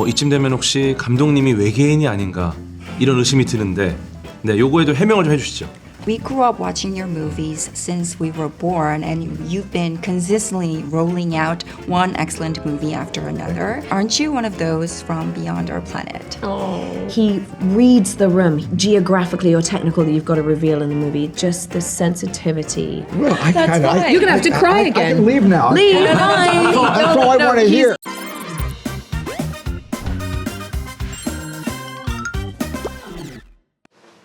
이쯤 되면 혹시 감독님이 외계인이 아닌가 이런 의심이 드는데 네, 요거에도 해명을 좀 해주시죠. We grew up watching your movies since we were born, and you've been consistently rolling out one excellent movie after another. Aren't you one of those from beyond our planet? He reads the room geographically or technically. You've got to reveal in the movie just the sensitivity. Well, You're gonna have to cry I again. can leave now. Leave. That's all I want to hear.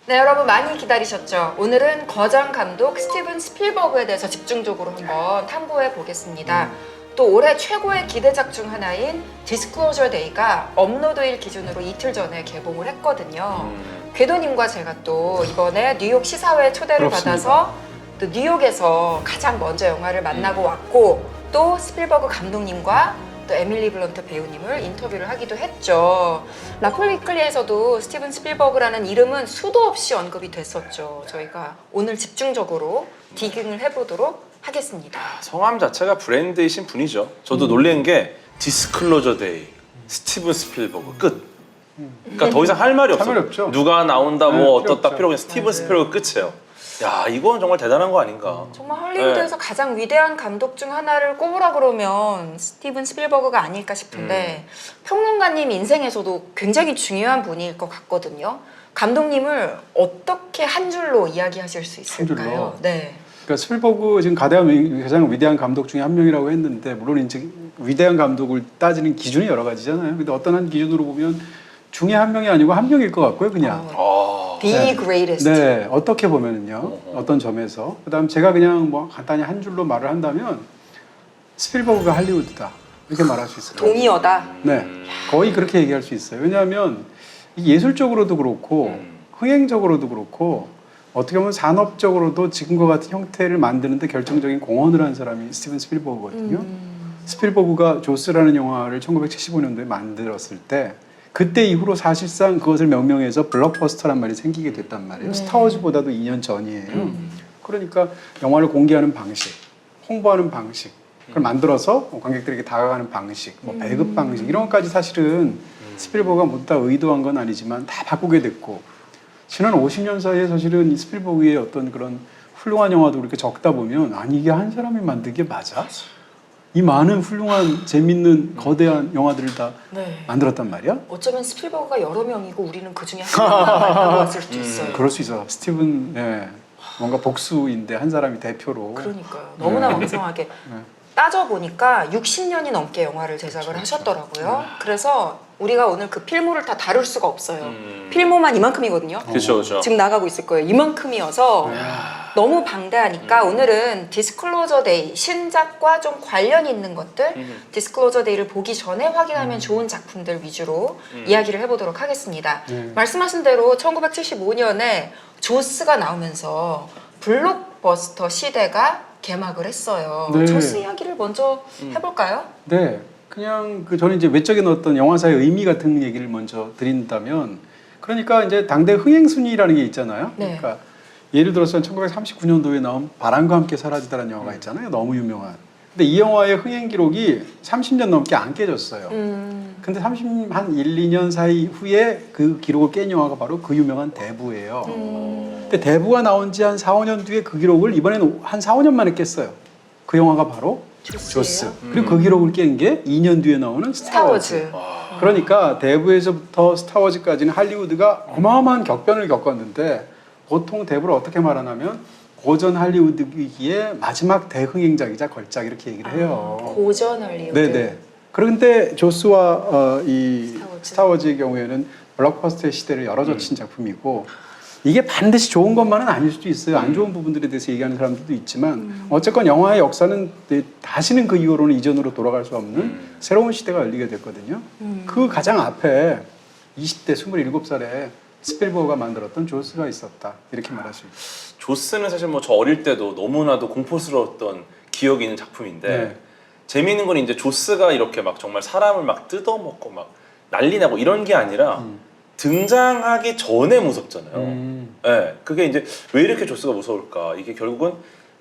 네, 여러분 많이 기다리셨죠? 오늘은 거장 감독 스티븐 스필버그에 대해서 집중적으로 한번 탐구해 보겠습니다. 또 올해 최고의 기대작 중 하나인 디스클로저 데이가 업로드일 기준으로 이틀 전에 개봉을 했거든요. 궤도님과 제가 또 이번에 뉴욕 시사회 초대를 받아서 또 뉴욕에서 가장 먼저 영화를 만나고 왔고 또 스필버그 감독님과 또 에밀리 블런트 배우님을 인터뷰를 하기도 했죠. 라폴리클리에서도 스티븐 스필버그라는 이름은 수도 없이 언급이 됐었죠. 저희가 오늘 집중적으로 디깅을 해보도록 하겠습니다. 성함 자체가 브랜드이신 분이죠. 저도 놀란 게 디스클로저 데이, 스티븐 스필버그 끝. 그러니까 더 이상 할 말이 없어요. 없죠. 누가 나온다 뭐 네, 필요 어떻다 없죠. 필요 없고 스티븐 스필버그 끝이에요. 야, 이건 정말 대단한 거 아닌가. 정말 할리우드에서 가장 위대한 감독 중 하나를 꼽으라 그러면 스티븐 스필버그가 아닐까 싶은데 평론가님 인생에서도 굉장히 중요한 분일 것 같거든요. 감독님을 어떻게 한 줄로 이야기하실 수 있을까요? 줄로? 네. 그러니까 스필버그 지금 가장 위대한 감독 중에 한 명이라고 했는데 물론 이제 위대한 감독을 따지는 기준이 여러 가지잖아요. 근데 어떤 한 기준으로 보면 중에 한 명이 아니고 한 명일 것 같고요, 그냥. The greatest. 네, 어떻게 보면은요, 어떤 점에서. 그다음 제가 그냥 뭐 간단히 한 줄로 말을 한다면 스필버그가 할리우드다 이렇게 말할 수 있어요. 동의어다. 네, 거의 그렇게 얘기할 수 있어요. 왜냐하면 이 예술적으로도 그렇고 흥행적으로도 그렇고 어떻게 보면 산업적으로도 지금과 같은 형태를 만드는데 결정적인 공헌을 한 사람이 스티븐 스필버그거든요. 스필버그가 조스라는 영화를 1975년도에 만들었을 때 그때 이후로 사실상 그것을 명명해서 블록버스터란 말이 생기게 됐단 말이에요. 스타워즈보다도 2년 전이에요. 그러니까 영화를 공개하는 방식, 홍보하는 방식, 그걸 만들어서 관객들에게 다가가는 방식, 뭐 배급 방식 이런 것까지 사실은 스필버그가 모두 다 의도한 건 아니지만 다 바꾸게 됐고 지난 50년 사이에 사실은 이 스필버그의 어떤 그런 훌륭한 영화도 그렇게 적다 보면 아니 이게 한 사람이 만들게 맞아? 이 많은 훌륭한 재밌는 거대한 영화들을 다 네. 만들었단 말이야? 어쩌면 스필버그가 여러 명이고 우리는 그 중에 한 명만 만나고 왔을 수도 있어요. 그럴 수 있어. 스티븐 뭔가 복수인데 한 사람이 대표로. 그러니까요. 너무나 왕성하게. 따져보니까 60년이 넘게 영화를 제작을 하셨더라고요. 그래서 우리가 오늘 그 필모를 다 다룰 수가 없어요. 필모만 이만큼이거든요. 그렇죠, 그렇죠. 지금 나가고 있을 거예요. 이만큼이어서 너무 방대하니까 오늘은 디스클로저 데이, 신작과 좀 관련이 있는 것들, 디스클로저 데이를 보기 전에 확인하면 좋은 작품들 위주로 이야기를 해보도록 하겠습니다. 말씀하신 대로 1975년에 조스가 나오면서 블록버스터 시대가 개막을 했어요. 네. 조스 이야기를 먼저 해볼까요? 네. 그냥 저는 이제 외적인 어떤 영화사의 의미 같은 얘기를 먼저 드린다면 그러니까 이제 당대 흥행 순위라는 게 있잖아요. 네. 그러니까 예를 들어서 1939년도에 나온 바람과 함께 사라지다라는 영화가 있잖아요. 너무 유명한. 근데 이 영화의 흥행 기록이 30년 넘게 안 깨졌어요. 근데 한 1, 2년 사이 후에 그 기록을 깬 영화가 바로 그 유명한 대부예요. 근데 대부가 나온 지 한 4, 5년 뒤에 그 기록을 이번에는 한 4, 5년 만에 깼어요. 그 영화가 바로 조스. 그리고 그 기록을 깬 게 2년 뒤에 나오는 스타워즈. 그러니까 대부에서부터 스타워즈까지는 할리우드가 어마어마한 격변을 겪었는데 보통 대부를 어떻게 말하냐면 고전 할리우드기의 마지막 대흥행작이자 걸작 이렇게 얘기를 해요. 고전 할리우드. 네네. 그런데 조스와 이 스타워즈의 경우에는 블록버스터의 시대를 열어젖힌 작품이고 이게 반드시 좋은 것만은 아닐 수도 있어요. 안 좋은 부분들에 대해서 얘기하는 사람들도 있지만 어쨌건 영화의 역사는 다시는 그 이후로는 이전으로 돌아갈 수 없는 새로운 시대가 열리게 됐거든요. 그 가장 앞에 20대 27살에 스필버그가 만들었던 조스가 있었다. 이렇게 말할 수 있죠. 조스는 사실 뭐 저 어릴 때도 너무나도 공포스러웠던 기억이 있는 작품인데 네. 재미있는 건 이제 조스가 이렇게 막 정말 사람을 막 뜯어먹고 막 난리 나고 이런 게 아니라 등장하기 전에 무섭잖아요. 네, 그게 이제 왜 이렇게 조스가 무서울까? 이게 결국은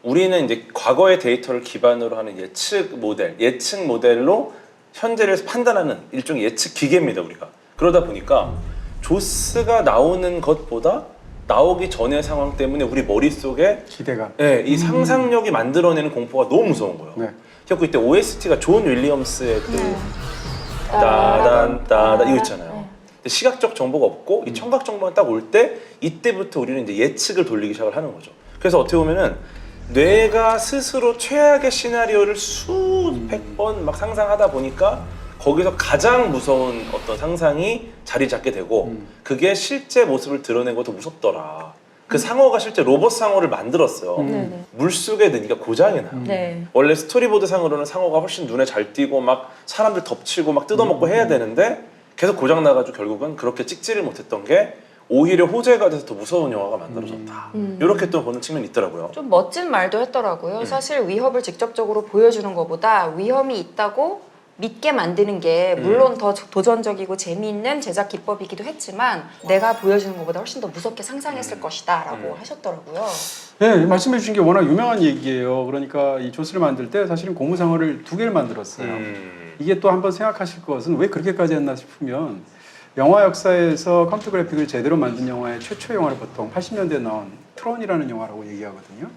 우리는 이제 과거의 데이터를 기반으로 하는 예측 모델로 현재를 판단하는 일종의 예측 기계입니다, 우리가. 그러다 보니까 조스가 나오는 것보다 나오기 전의 상황 때문에 우리 머릿속에 기대가. 네, 이 상상력이 만들어내는 공포가 너무 무서운 거예요. 네. 그래서 이때 OST가 존 윌리엄스의 그 따단 이거 있잖아요. 근데 시각적 정보가 없고 이 청각 정보가 딱 올 때 이때부터 우리는 이제 예측을 돌리기 시작을 하는 거죠. 그래서 어떻게 보면은 뇌가 스스로 최악의 시나리오를 수백 번 막 상상하다 보니까 거기서 가장 무서운 어떤 상상이 자리 잡게 되고 그게 실제 모습을 드러내고 더 무섭더라. 그 상어가 실제 로봇 상어를 만들었어요. 네네. 물속에 넣으니까 고장이 나요. 네. 원래 스토리보드 상으로는 상어가 훨씬 눈에 잘 띄고 막 사람들 덮치고 막 뜯어먹고 해야 되는데 계속 고장 나가지고 결국은 그렇게 찍지를 못했던 게 오히려 호재가 돼서 더 무서운 영화가 만들어졌다. 이렇게 또 보는 측면이 있더라고요. 좀 멋진 말도 했더라고요. 사실 위협을 직접적으로 보여주는 것보다 위험이 있다고 믿게 만드는 게 물론 더 도전적이고 재미있는 제작 기법이기도 했지만 내가 보여주는 것보다 훨씬 더 무섭게 상상했을 것이다 라고 하셨더라고요. 네, 말씀해 주신 게 워낙 유명한 얘기예요. 그러니까 이 조스를 만들 때 사실은 고무상어를 2개를 만들었어요. 이게 또 한번 생각하실 것은 왜 그렇게까지 했나 싶으면 영화 역사에서 컴퓨터 그래픽을 제대로 만든 영화의 최초 영화를 보통 80년대에 나온 트론이라는 영화라고 얘기하거든요.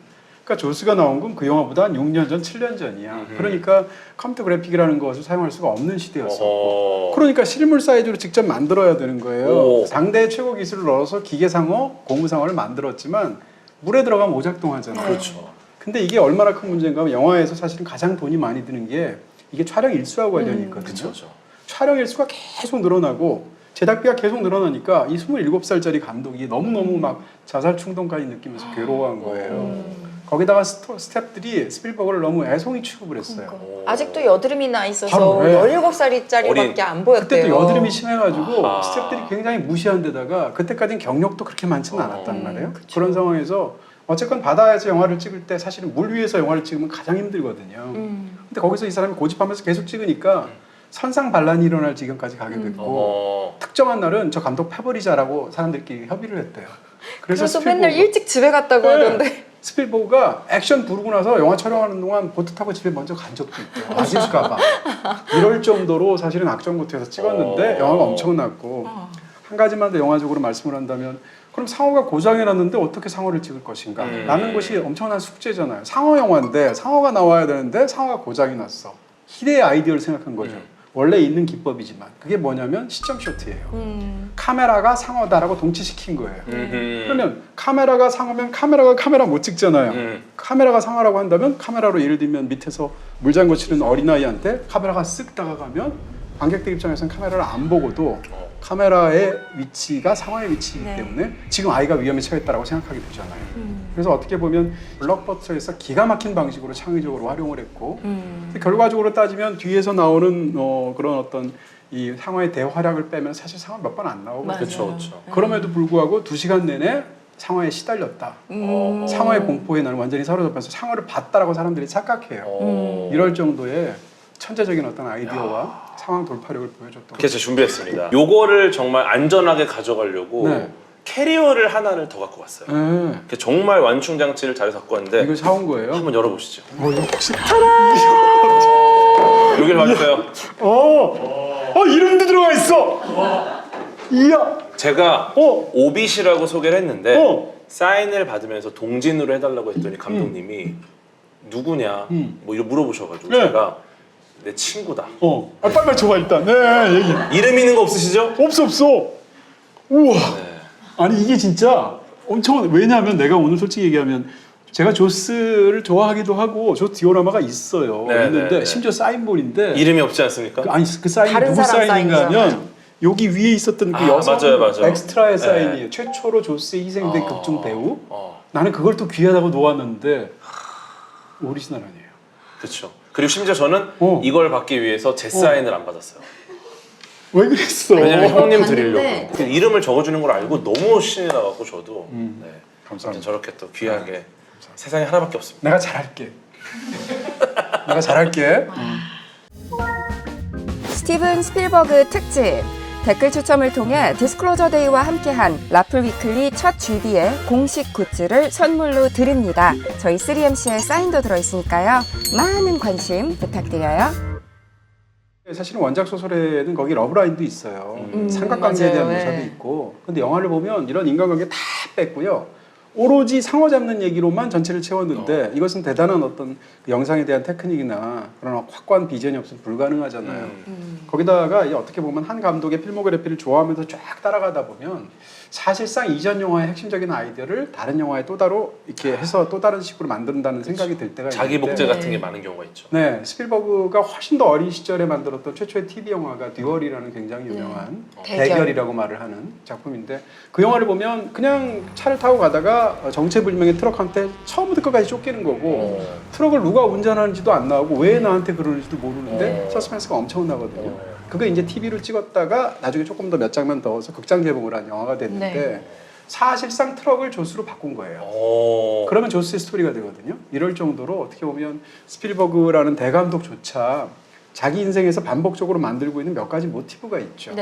그러니까 조스가 나온 건 그 영화보다 한 6년 전, 7년 전이야. 그러니까 컴퓨터 그래픽이라는 것을 사용할 수가 없는 시대였었고 그러니까 실물 사이즈로 직접 만들어야 되는 거예요. 당대의 최고 기술을 넣어서 기계상어, 고무상어를 만들었지만 물에 들어가면 오작동하잖아요. 그렇죠. 근데 이게 얼마나 큰 문제인가 하면 영화에서 사실은 가장 돈이 많이 드는 게 이게 촬영 일수하고 관련이 있거든요. 그렇죠. 촬영 일수가 계속 늘어나고 제작비가 계속 늘어나니까 이 27살짜리 감독이 너무너무 막 자살 충동까지 느끼면서 괴로워한 거예요. 거기다가 스태프들이 스필버그를 너무 애송이 취급을 했어요. 아직도 여드름이 나 있어서 바로, 네. 17살짜리밖에 안 보였대요. 그때 또 여드름이 심해가지고 아. 스태프들이 굉장히 무시한 데다가 그때까지는 경력도 그렇게 많지는 않았단 말이에요. 그런 상황에서 어쨌건 바다에서 영화를 찍을 때 사실은 물 위에서 영화를 찍으면 가장 힘들거든요. 근데 거기서 이 사람이 고집하면서 계속 찍으니까 선상반란이 일어날 지경까지 가게 됐고 특정한 날은 저 감독 패버리자라고 사람들끼리 협의를 했대요. 그래서 맨날 일찍 집에 갔다고 네. 하던데. 스필버그가 액션 부르고 나서 영화 촬영하는 동안 보트 타고 집에 먼저 간 적도 있대요. 맞을까봐. 이럴 정도로 사실은 악정부터해서 찍었는데 영화가 엄청났고 한 가지만 더 영화적으로 말씀을 한다면 그럼 상어가 고장이 났는데 어떻게 상어를 찍을 것인가 라는 것이 엄청난 숙제잖아요. 상어 영화인데 상어가 나와야 되는데 상어가 고장이 났어. 희대의 아이디어를 생각한 거죠. 원래 있는 기법이지만 그게 뭐냐면 시점 쇼트예요. 카메라가 상어다라고 동치시킨 거예요. 그러면 카메라가 상어면 카메라 못 찍잖아요. 카메라가 상어라고 한다면 카메라로 예를 들면 밑에서 물장구 치는 어린아이한테 카메라가 쓱 다가가면 관객들 입장에서는 카메라를 안 보고도 카메라의 위치가 상어의 위치이기 때문에 지금 아이가 위험에 처했다라고 생각하게 되잖아요. 그래서 어떻게 보면 블록버스터에서 기가 막힌 방식으로 창의적으로 활용을 했고 결과적으로 따지면 뒤에서 나오는 그런 어떤 이 상어의 대활약을 빼면 사실 상어 몇 번 안 나오고 그렇죠. 그럼에도 불구하고 2시간 내내 상어에 시달렸다. 상어의 공포에 나는 완전히 사로잡혀서 상어를 봤다라고 사람들이 착각해요. 이럴 정도의 천재적인 어떤 아이디어와 상황 돌파력을 보여줬던 그래서 준비했습니다. 요거를 정말 안전하게 가져가려고 네. 캐리어를 하나를 더 갖고 왔어요. 네. 정말 완충 장치를 잘 갖고 왔는데 이거 사온 거예요? 한번 열어보시죠. 역시 여기를 봐주세요. 이름도 들어가 있어. 이야. 제가 오빗이라고 소개를 했는데 사인을 받으면서 동진으로 해달라고 했더니 감독님이 누구냐 뭐 이런 물어보셔가지고 네. 제가 내 친구다. 빨리 줘봐 일단. 네, 얘기. 이름 있는 거 없으시죠? 없어. 우와. 네. 아니 이게 진짜 엄청 왜냐하면 내가 오늘 솔직히 얘기하면 제가 조스를 좋아하기도 하고 조스 디오라마가 있어요. 네, 있는데 네. 심지어 사인볼인데 이름이 없지 않습니까? 그 사인이 다른 누구 사람 사인인가 사인이잖아요. 하면 여기 위에 있었던 그 아, 여성 맞아요. 엑스트라의 네. 사인이에요. 최초로 조스에 희생된 극중 배우. 어. 나는 그걸 또 귀하다고 놓았는데 오리지널 아니에요. 그렇죠. 그리고 심지어 저는 이걸 받기 위해서 제 사인을 안 받았어요. 왜 그랬어? 왜냐면 형님 봤는데. 드리려고. 그 이름을 적어주는 걸 알고 너무 신이 나갖고 저도 네. 감사합니다. 아무튼 저렇게 또 귀하게 세상에 하나밖에 없습니다. 내가 잘할게. 내가 잘할게. 스티븐 스필버그 특집 댓글 추첨을 통해 디스클로저 데이와 함께한 라플 위클리 첫 GD의 공식 굿즈를 선물로 드립니다. 저희 3MC의 사인도 들어있으니까요. 많은 관심 부탁드려요. 사실은 원작 소설에는 거기 러브라인도 있어요. 삼각관계에 맞아요. 대한 묘사도 네. 있고. 근데 영화를 보면 이런 인간관계 다 뺐고요. 오로지 상어 잡는 얘기로만 전체를 채웠는데 이것은 대단한 어떤 그 영상에 대한 테크닉이나 그런 확고한 비전이 없으면 불가능하잖아요. 거기다가 이 어떻게 보면 한 감독의 필모그래피를 좋아하면서 쫙 따라가다 보면 사실상 이전 영화의 핵심적인 아이디어를 다른 영화에 또 따로 이렇게 해서 또 다른 식으로 만든다는 생각이 들 때가 자기 있는데 복제 같은 게 많은 경우가 있죠. 네, 스필버그가 훨씬 더 어린 시절에 만들었던 최초의 TV 영화가 듀얼이라는 굉장히 유명한 대결이라고 말을 하는 작품인데 그 영화를 보면 그냥 차를 타고 가다가 정체불명의 트럭한테 처음부터 끝까지 쫓기는 거고 트럭을 누가 운전하는지도 안 나오고 왜 나한테 그러는지도 모르는데 서스펜스가 엄청나거든요. 그게 이제 TV로 찍었다가 나중에 조금 더 몇 장면 넣어서 극장 개봉을 한 영화가 됐는데 사실상 트럭을 조스로 바꾼 거예요. 그러면 조스의 스토리가 되거든요. 이럴 정도로 어떻게 보면 스필버그라는 대감독조차 자기 인생에서 반복적으로 만들고 있는 몇 가지 모티브가 있죠.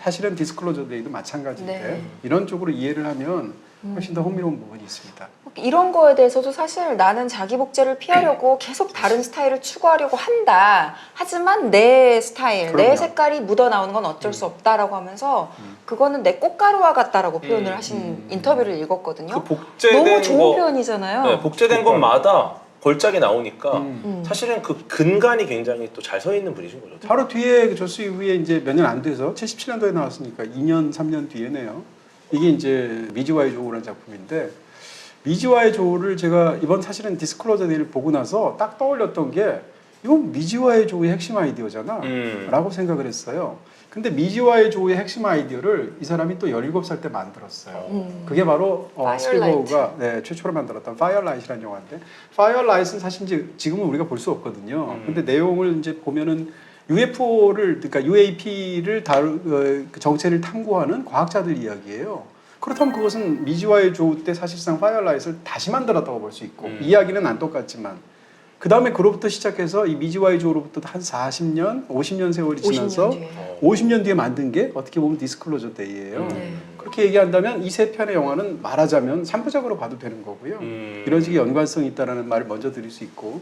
사실은 디스클로저 데이도 마찬가지인데 이런 쪽으로 이해를 하면 훨씬 더 흥미로운 부분이 있습니다. 이런 거에 대해서도 사실 나는 자기 복제를 피하려고 계속 다른 스타일을 추구하려고 한다. 하지만 내 스타일, 그럼요. 내 색깔이 묻어나오는 건 어쩔 수 없다라고 하면서 그거는 내 꽃가루와 같다라고 표현을 하신 인터뷰를 읽었거든요. 그 복제된 너무 좋은 거, 표현이잖아요. 네, 복제된 것마다 걸작이 나오니까 사실은 그 근간이 굉장히 또 잘 서 있는 분이신 거죠. 바로 뒤에 그 조스 이후에 이제 몇 년 안 돼서 77년도에 나왔으니까 2년, 3년 뒤에네요. 이게 이제 미지와의 조우라는 작품인데 미지와의 조우를 제가 이번 사실은 디스클로저 데이를 보고 나서 딱 떠올렸던 게 이건 미지와의 조우의 핵심 아이디어잖아 라고 생각을 했어요. 근데 미지와의 조우의 핵심 아이디어를 이 사람이 또 17살 때 만들었어요. 그게 바로 스필버그가 최초로 만들었던 파이어라이트라는 영화인데 파이어라이트는 사실 이제 지금은 우리가 볼 수 없거든요. 근데 내용을 이제 보면은 UFO를 그러니까 UAP를 그 정체를 탐구하는 과학자들 이야기예요. 그렇다면 그것은 미지와의 조우 때 사실상 파이어라이트를 다시 만들었다고 볼 수 있고 이야기는 안 똑같지만 그 다음에 그로부터 시작해서 이 미지와의 조우로부터 한 40년, 50년 세월이 지나서 50년 뒤에 만든 게 어떻게 보면 디스클로저 데이예요. 그렇게 얘기한다면 이 세 편의 영화는 말하자면 3부작으로 봐도 되는 거고요. 이런 식의 연관성이 있다는 말을 먼저 드릴 수 있고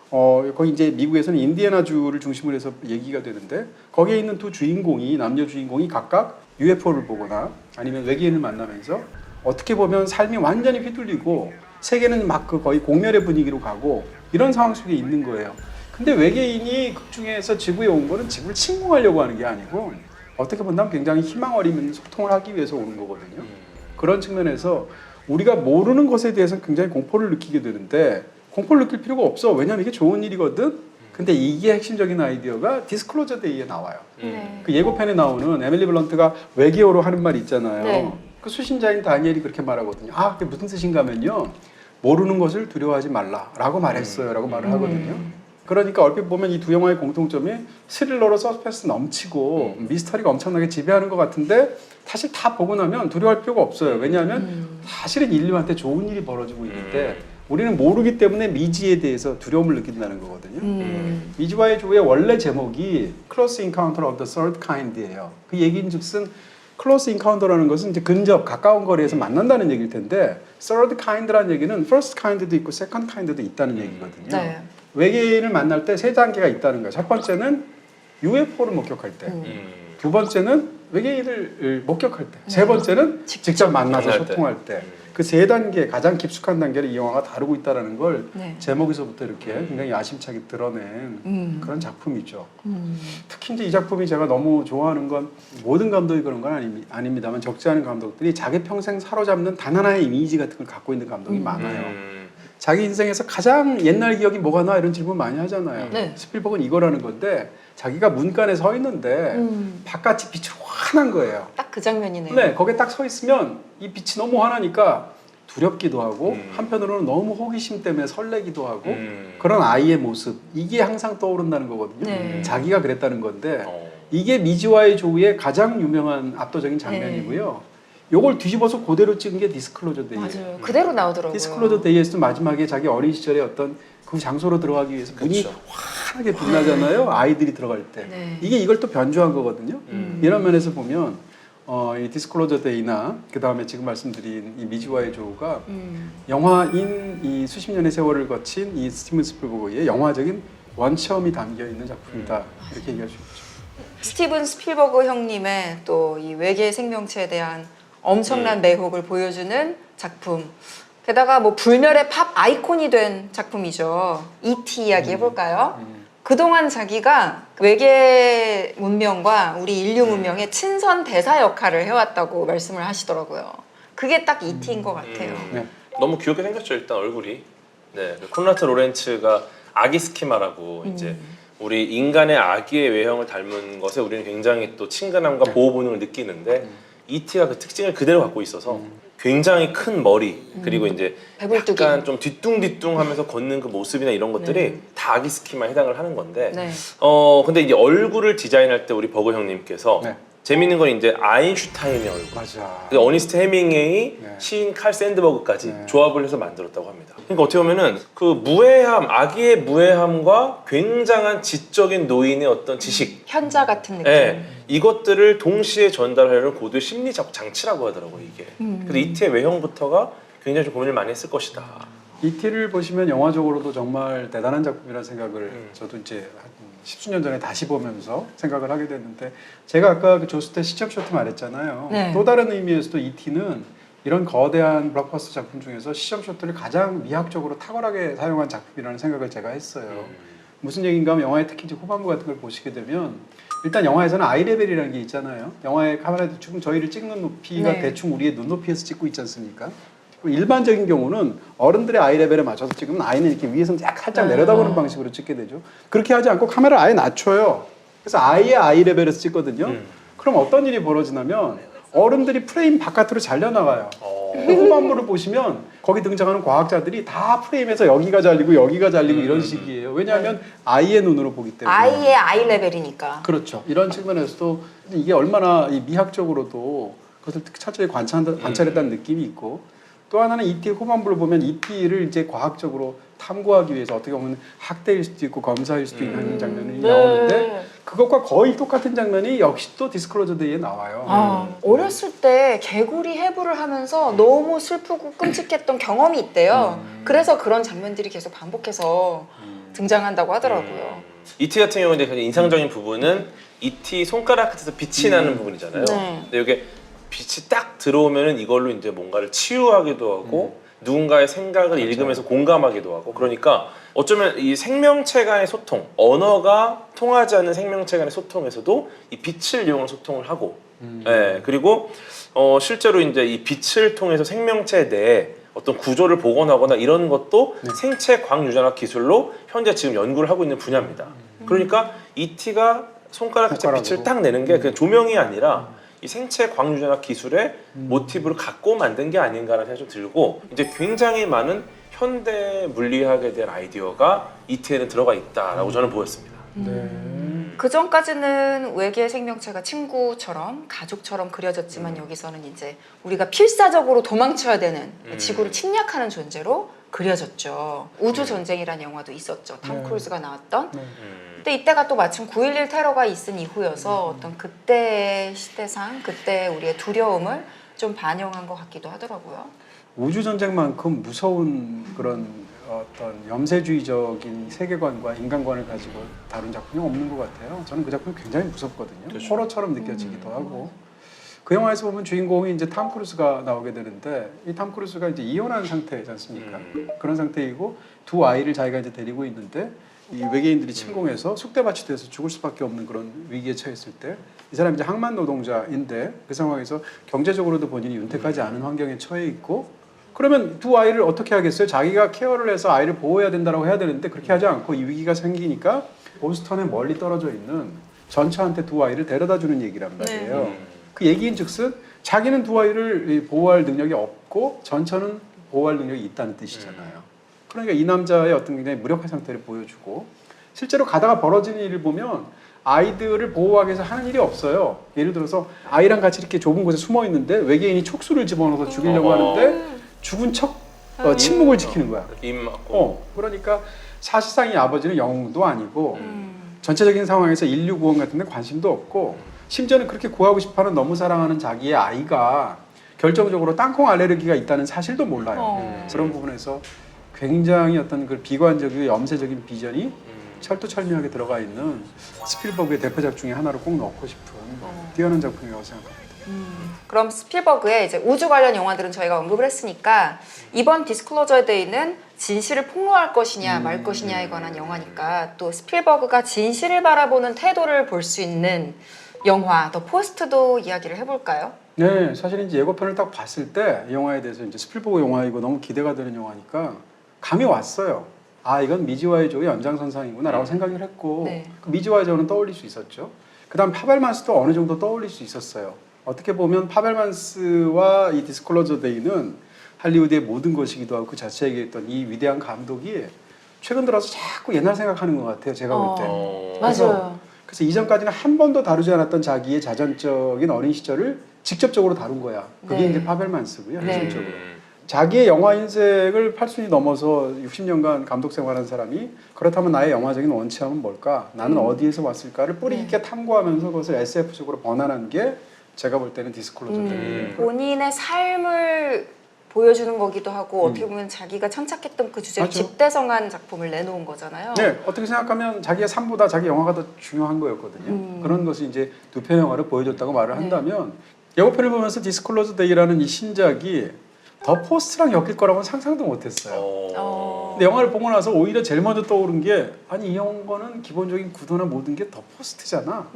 거기 이제 미국에서는 인디애나주를 중심으로 해서 얘기가 되는데 거기에 있는 두 주인공이 남녀 주인공이 각각 UFO를 보거나 아니면 외계인을 만나면서 어떻게 보면 삶이 완전히 휘둘리고 세계는 막 그 거의 공멸의 분위기로 가고 이런 상황 속에 있는 거예요. 근데 외계인이 극중에서 지구에 온 거는 지구를 침공하려고 하는 게 아니고 어떻게 본다면 굉장히 희망 어린 소통을 하기 위해서 오는 거거든요. 그런 측면에서 우리가 모르는 것에 대해서 굉장히 공포를 느끼게 되는데 공포를 느낄 필요가 없어. 왜냐면 이게 좋은 일이거든. 근데 이게 핵심적인 아이디어가 디스클로저 데이에 나와요. 그 예고편에 나오는 에밀리 블런트가 외계어로 하는 말이 있잖아요. 그 수신자인 다니엘이 그렇게 말하거든요. 아, 그게 무슨 뜻인가 하면요. 모르는 것을 두려워하지 말라라고 말했어요. 라고 말을 하거든요. 그러니까 얼핏 보면 이 두 영화의 공통점이 스릴러로 서스펜스 넘치고 미스터리가 엄청나게 지배하는 것 같은데 사실 다 보고 나면 두려워할 필요가 없어요. 왜냐하면 사실은 인류한테 좋은 일이 벌어지고 있는데 우리는 모르기 때문에 미지에 대해서 두려움을 느낀다는 거거든요. 미지와의 조우의 원래 제목이 Close Encounter of the Third Kind예요. 그 얘기인즉슨 Close Encounter라는 것은 이제 근접, 가까운 거리에서 만난다는 얘기일 텐데 Third Kind라는 얘기는 First Kind도 있고 Second Kind도 있다는 얘기거든요. 외계인을 만날 때 세 단계가 있다는 거예요. 첫 번째는 UFO를 목격할 때, 두 번째는 외계인을 목격할 때, 세 번째는 직접 만나서 소통할 때. 그 세 단계, 가장 깊숙한 단계를 이 영화가 다루고 있다는 걸 제목에서부터 이렇게 굉장히 야심차게 드러낸 그런 작품이죠. 특히 이제 이 작품이 제가 너무 좋아하는 건 모든 감독이 그런 건 아닙니다만 적지 않은 감독들이 자기 평생 사로잡는 단 하나의 이미지 같은 걸 갖고 있는 감독이 많아요. 자기 인생에서 가장 옛날 기억이 뭐가 나 이런 질문 많이 하잖아요. 스필버그는 이거라는 건데 자기가 문간에 서 있는데 바깥이 빛으로 환한 거예요. 딱 그 장면이네요. 네, 거기에 딱 서 있으면 이 빛이 너무 환하니까 두렵기도 하고 한편으로는 너무 호기심 때문에 설레기도 하고 그런 아이의 모습 이게 항상 떠오른다는 거거든요. 자기가 그랬다는 건데 이게 미지와의 조우의 가장 유명한 압도적인 장면이고요. 요걸 뒤집어서 그대로 찍은 게 디스클로저 데이예요. 맞아요. 그대로 나오더라고요. 디스클로저 데이에서도 마지막에 자기 어린 시절에 어떤 그 장소로 들어가기 위해서 문이 환하게 빛나잖아요. 아이들이 들어갈 때. 이게 이걸 또 변주한 거거든요. 이런 면에서 보면 이 디스클로저 데이나 그 다음에 지금 말씀드린 이 미지와의 조우가 영화인 이 수십 년의 세월을 거친 이 스티븐 스필버그의 영화적인 원체험이 담겨 있는 작품이다 이렇게 얘기할 수 있죠. 스티븐 스필버그 형님의 또 이 외계 생명체에 대한 엄청난 매혹을 보여주는 작품. 게다가 뭐 불멸의 팝 아이콘이 된 작품이죠. E.T. 이야기 해볼까요? 그동안 자기가 외계 문명과 우리 인류 문명의 친선 대사 역할을 해왔다고 말씀을 하시더라고요. 그게 딱 E.T.인 것 같아요. 네. 너무 귀엽게 생겼죠 일단 얼굴이. 네, 그 콘라드 로렌츠가 아기 스키마라고 이제 우리 인간의 아기의 외형을 닮은 것에 우리는 굉장히 또 친근함과 보호 본능을 느끼는데 E.T.가 그 특징을 그대로 갖고 있어서 굉장히 큰 머리 그리고 이제 배불뚝이. 약간 좀 뒤뚱뒤뚱하면서 걷는 그 모습이나 이런 것들이 다 아기 스키마에 해당을 하는 건데 네. 근데 이제 얼굴을 디자인할 때 우리 버그 형님께서 네. 재밌는 건 이제 아인슈타인의 얼굴 맞아. 그 어니스트 해밍웨이, 네. 시인 칼 샌드버그까지 네. 조합을 해서 만들었다고 합니다. 그러니까 어떻게 보면은 그 무해함, 아기의 무해함과 굉장한 지적인 노인의 어떤 지식, 현자 같은 느낌. 예, 이것들을 동시에 전달하려는 고도의 심리적 장치라고 하더라고요 이게. 그래서 E.T.의 외형부터가 굉장히 좀 고민을 많이 했을 것이다. E.T.를 보시면 영화적으로도 정말 대단한 작품이라는 생각을 저도 이제 한 10수년 전에 다시 보면서 생각을 하게 됐는데 제가 아까 그 조스테 시점 쇼트 말했잖아요. 네. 또 다른 의미에서도 E.T.는 이런 거대한 블록버스터 작품 중에서 시점 쇼트를 가장 미학적으로 탁월하게 사용한 작품이라는 생각을 제가 했어요. 무슨 얘기인가 하면 영화의 특히 이제 후반부 같은 걸 보시게 되면 일단 영화에서는 아이 레벨이라는 게 있잖아요. 영화의 카메라 대충 저희를 찍는 높이가 네. 대충 우리의 눈높이에서 찍고 있지 않습니까? 일반적인 경우는 어른들의 아이 레벨에 맞춰서 찍으면 아이는 이렇게 위에서 살짝 내려다보는 방식으로 찍게 되죠. 그렇게 하지 않고 카메라를 아예 낮춰요. 그래서 아이의 아이 레벨에서 찍거든요. 그럼 어떤 일이 벌어지냐면 어른들이 프레임 바깥으로 잘려나가요. 후반부를 보시면 거기 등장하는 과학자들이 다 프레임에서 여기가 잘리고 여기가 잘리고 이런 식이에요. 왜냐하면 아이의 눈으로 보기 때문에. 아이의 아이 레벨이니까. 그렇죠. 이런 측면에서도 이게 얼마나 이 미학적으로도 그것을 철저히 관찰했다는 느낌이 있고 또 하나는 E.T. 후반부를 보면 E.T.를 이제 과학적으로 탐구하기 위해서 어떻게 보면 학대일 수도 있고 검사일 수도 있는 장면이 나오는데 그것과 거의 똑같은 장면이 역시 또 디스클로저 데이에 나와요. 어렸을 때 개구리 해부를 하면서 너무 슬프고 끔찍했던 경험이 있대요. 그래서 그런 장면들이 계속 반복해서 등장한다고 하더라고요. E.T. 같은 경우는 이제 굉장히 인상적인 부분은 E.T. 손가락 끝에서 빛이 나는 부분이잖아요. 네. 근데 이게 빛이 딱 들어오면은 이걸로 이제 뭔가를 치유하기도 하고 누군가의 생각을 읽으면서 공감하기도 하고 그러니까 어쩌면 이 생명체 간의 소통, 언어가 통하지 않는 생명체 간의 소통에서도 이 빛을 이용한 소통을 하고, 예, 그리고 실제로 이제 이 빛을 통해서 생명체 내에 어떤 구조를 복원하거나 이런 것도 생체 광유전학 기술로 현재 지금 연구를 하고 있는 분야입니다. 그러니까 E.T.가 손가락 끝에 빛을 딱 내는 게 그냥 조명이 아니라 이 생체 광유전학 기술의 모티브를 갖고 만든 게 아닌가라는 생각이 좀 들고 이제 굉장히 많은 현대 물리학에 대한 아이디어가 E.T.에는 들어가 있다라고 저는 보였습니다. 그 전까지는 외계 생명체가 친구처럼 가족처럼 그려졌지만 여기서는 이제 우리가 필사적으로 도망쳐야 되는 지구를 침략하는 존재로 그려졌죠. 우주 전쟁이라는 영화도 있었죠. 탐 크루즈가 나왔던. 근데 이때가 또 마침 9.11 테러가 있은 이후여서 어떤 그때의 시대상, 그때 우리의 두려움을 좀 반영한 것 같기도 하더라고요. 우주 전쟁만큼 무서운 그런 어떤 염세주의적인 세계관과 인간관을 가지고 다룬 작품이 없는 것 같아요. 저는 그 작품이 굉장히 무섭거든요. 그렇죠. 호러처럼 느껴지기도 하고. 그 영화에서 보면 주인공이 이제 탐 크루즈가 나오게 되는데 이 탐 크루즈가 이제 이혼한 상태지 않습니까? 그런 상태이고 두 아이를 자기가 이제 데리고 있는데 이 외계인들이 침공해서 쑥대밭이 돼서 죽을 수밖에 없는 그런 위기에 처했을 때 이 사람이 이제 항만 노동자인데 그 상황에서 경제적으로도 본인이 윤택하지 않은 환경에 처해 있고 그러면 두 아이를 어떻게 하겠어요? 자기가 케어를 해서 아이를 보호해야 된다고 해야 되는데 그렇게 하지 않고 이 위기가 생기니까 보스턴에 멀리 떨어져 있는 전처한테 두 아이를 데려다 주는 얘기란 말이에요. 그 얘기인즉슨 자기는 두 아이를 보호할 능력이 없고 전처는 보호할 능력이 있다는 뜻이잖아요. 그러니까 이 남자의 어떤 굉장히 무력한 상태를 보여주고 실제로 가다가 벌어지는 일을 보면 아이들을 보호하기 위해서 하는 일이 없어요. 예를 들어서 아이랑 같이 이렇게 좁은 곳에 숨어 있는데 외계인이 촉수를 집어넣어서 죽이려고 하는데 죽은 척 침묵을 지키는 거야. 입 막고. 그러니까 사실상 이 아버지는 영웅도 아니고 전체적인 상황에서 인류 구원 같은 데 관심도 없고 심지어는 그렇게 구하고 싶어하는 너무 사랑하는 자기의 아이가 결정적으로 땅콩 알레르기가 있다는 사실도 몰라요. 그런 부분에서 굉장히 어떤 그 비관적이고 염세적인 비전이 철두철미하게 들어가 있는 스필버그의 대표작 중에 하나로 꼭 넣고 싶은 뛰어난 작품이라고 생각합니다. 그럼 스필버그의 이제 우주 관련 영화들은 저희가 언급을 했으니까 이번 디스클로저 데이는 진실을 폭로할 것이냐 말 것이냐에 관한 영화니까 또 스필버그가 진실을 바라보는 태도를 볼 수 있는 영화 더 포스트도 이야기를 해볼까요? 네, 사실 이제 예고편을 딱 봤을 때 이 영화에 대해서 이제 스필버그 영화이고 너무 기대가 되는 영화니까 감이 왔어요. 아, 이건 미지와의 조의 연장선상이구나라고 생각을 했고 네. 그 미지와의 조는 떠올릴 수 있었죠. 그다음 파벨만스도 어느 정도 떠올릴 수 있었어요. 어떻게 보면 파벨만스와 이 디스클로저 데이는 할리우드의 모든 것이기도 하고 그 자체에 있던 이 위대한 감독이 최근 들어서 자꾸 옛날 생각하는 것 같아요. 제가 볼 때. 그래서 이전까지는 한 번도 다루지 않았던 자기의 자전적인 어린 시절을 직접적으로 다룬 거야. 그게 네. 이제 파벨만스고요. 네. 현실적으로. 자기의 영화 인생을 8순위 넘어서 60년간 감독 생활한 사람이 그렇다면 나의 영화적인 원칙은 뭘까? 나는 어디에서 왔을까를 뿌리 깊게 탐구하면서 그것을 SF적으로 번안한 게 제가 볼 때는 디스클로저 데이예요. 본인의 삶을 보여주는 거기도 하고 어떻게 보면 자기가 천착했던 그 주제를 맞죠. 집대성한 작품을 내놓은 거잖아요. 네, 어떻게 생각하면 자기의 삶보다 자기 영화가 더 중요한 거였거든요. 그런 것이 이제 두 편 영화를 보여줬다고 말을 한다면 예고편을 보면서 디스클로저 데이라는 이 신작이 더 포스트랑 엮일 거라고는 상상도 못했어요. 근데 영화를 보고 나서 오히려 제일 먼저 떠오른 게 아니 이 영화는 기본적인 구도나 모든 게 더 포스트잖아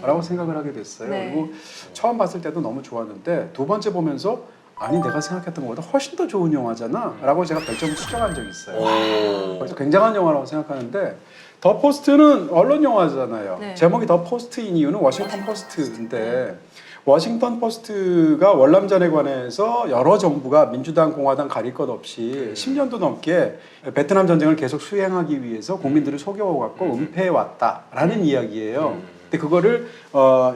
라고 생각을 하게 됐어요. 네. 그리고 처음 봤을 때도 너무 좋았는데 두 번째 보면서 아니 내가 생각했던 것보다 훨씬 더 좋은 영화잖아 라고 제가 별점을 수정한 적이 있어요. 그래서 굉장한 영화라고 생각하는데 더 포스트는 언론 영화잖아요. 네. 제목이 더 포스트인 이유는 워싱턴 포스트인데 워싱턴 포스트가 월남전에 관해서 여러 정부가 민주당, 공화당 가릴 것 없이 10년도 넘게 베트남 전쟁을 계속 수행하기 위해서 국민들을 속여왔고 은폐해왔다라는 이야기예요. 근데 그거를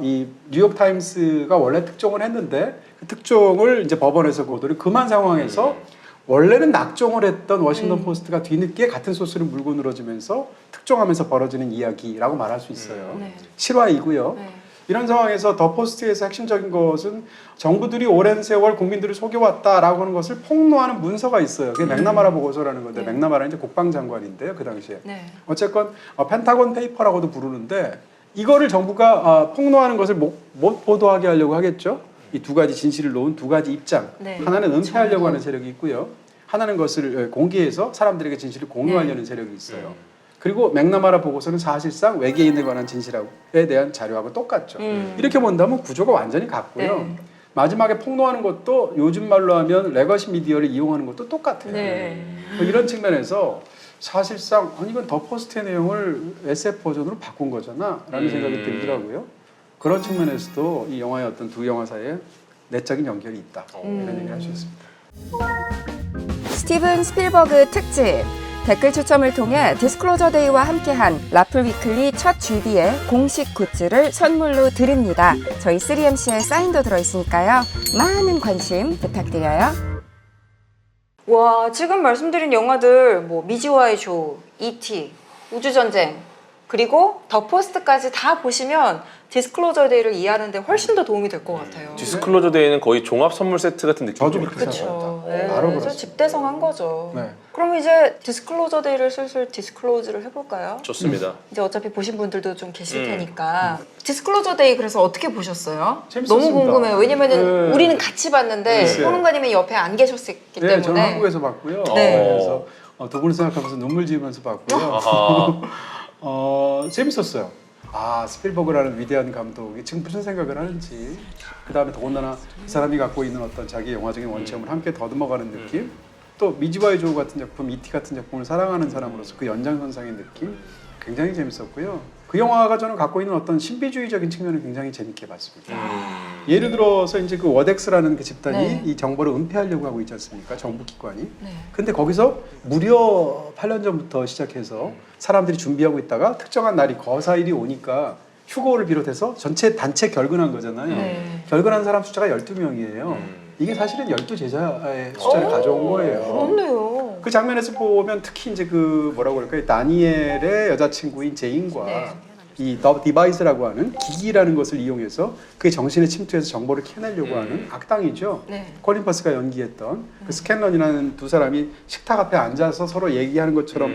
이 뉴욕 타임스가 원래 특종을 했는데 그 특종을 이제 법원에서 보도를 금한 상황에서 원래는 낙종을 했던 워싱턴 포스트가 뒤늦게 같은 소스를 물고 늘어지면서 특종하면서 벌어지는 이야기라고 말할 수 있어요. 네. 실화이고요. 네. 이런 상황에서 더 포스트에서 핵심적인 것은 정부들이 오랜 세월 국민들을 속여왔다라고 하는 것을 폭로하는 문서가 있어요. 그게 맥나마라 보고서라는 건데 맥나마라는 이제 국방장관인데요. 그 당시에. 네. 어쨌건 펜타곤 페이퍼라고도 부르는데 이거를 정부가 폭로하는 것을 못 보도하게 하려고 하겠죠. 이 두 가지 진실을 놓은 두 가지 입장. 네. 하나는 은폐하려고 하는 세력이 있고요. 하나는 것을 공개해서 사람들에게 진실을 공유하려는 세력이 있어요. 그리고 맥나마라 보고서는 사실상 외계인에 관한 진실에 대한 자료하고 똑같죠. 이렇게 본다면 구조가 완전히 같고요. 네. 마지막에 폭로하는 것도 요즘 말로 하면 레거시 미디어를 이용하는 것도 똑같아요. 네. 이런 측면에서 사실상 아니 이건 더 포스트의 내용을 SF 버전으로 바꾼 거잖아 라는 생각이 들더라고요. 그런 측면에서도 이 영화의 어떤 두 영화 사이에 내적인 연결이 있다 이런 얘기를 할 수 있습니다. 스티븐 스필버그 특집 댓글 추첨을 통해 디스클로저 데이와 함께한 라플 위클리 첫 GD의 공식 굿즈를 선물로 드립니다. 저희 3MC의 사인도 들어있으니까요. 많은 관심 부탁드려요. 와, 지금 말씀드린 영화들 뭐 미지와의 조, E.T., 우주전쟁 그리고 더 포스트까지 다 보시면 디스클로저 데이를 이해하는 데 훨씬 더 도움이 될 것 같아요. 디스클로저 데이는 거의 종합 선물 세트 같은 느낌. 저도 그렇게 그렇죠. 생각합니다. 네, 바로 그래서 그렇습니다. 집대성한 거죠. 네. 그럼 이제 디스클로저 데이를 슬슬 디스클로즈를 해볼까요? 좋습니다. 이제 어차피 보신 분들도 좀 계실 테니까 디스클로저 데이 그래서 어떻게 보셨어요? 재밌었습니다. 너무 궁금해요. 왜냐면은 네. 우리는 같이 봤는데 네. 호능가님이 옆에 안 계셨기 네, 때문에 저는 한국에서 봤고요. 네. 그래서 두 분을 생각하면서 눈물 지으면서 봤고요. 아하. 재밌었어요. 아, 스필버그라는 위대한 감독이 지금 무슨 생각을 하는지, 그 다음에 더군다나 이 사람이 갖고 있는 어떤 자기 영화적인 원점을 함께 더듬어가는 느낌, 또 미지와의 조 같은 작품, E.T. 같은 작품을 사랑하는 사람으로서 그 연장선상의 느낌 굉장히 재밌었고요. 그 영화가 저는 갖고 있는 어떤 신비주의적인 측면을 굉장히 재밌게 봤습니다. 예를 들어서 이제 그 워덱스라는 그 집단이 네. 이 정보를 은폐하려고 하고 있지 않습니까? 정부 기관이. 네. 근데 거기서 무려 8년 전부터 시작해서 사람들이 준비하고 있다가 특정한 날이 거사일이 오니까 휴고를 비롯해서 전체 단체 결근한 거잖아요. 네. 결근한 사람 숫자가 12명이에요. 이게 사실은 12제자의 숫자를 가져온 거예요. 그렇네요. 그 장면에서 보면 특히 이제 그 뭐라고 그럴까요? 다니엘의 여자친구인 제인과 네. 이 디바이스라고 하는 기기라는 것을 이용해서 그의 정신에 침투해서 정보를 캐내려고 하는 악당이죠. 네. 콜린 퍼스가 연기했던 그 스캔런이라는 두 사람이 식탁 앞에 앉아서 서로 얘기하는 것처럼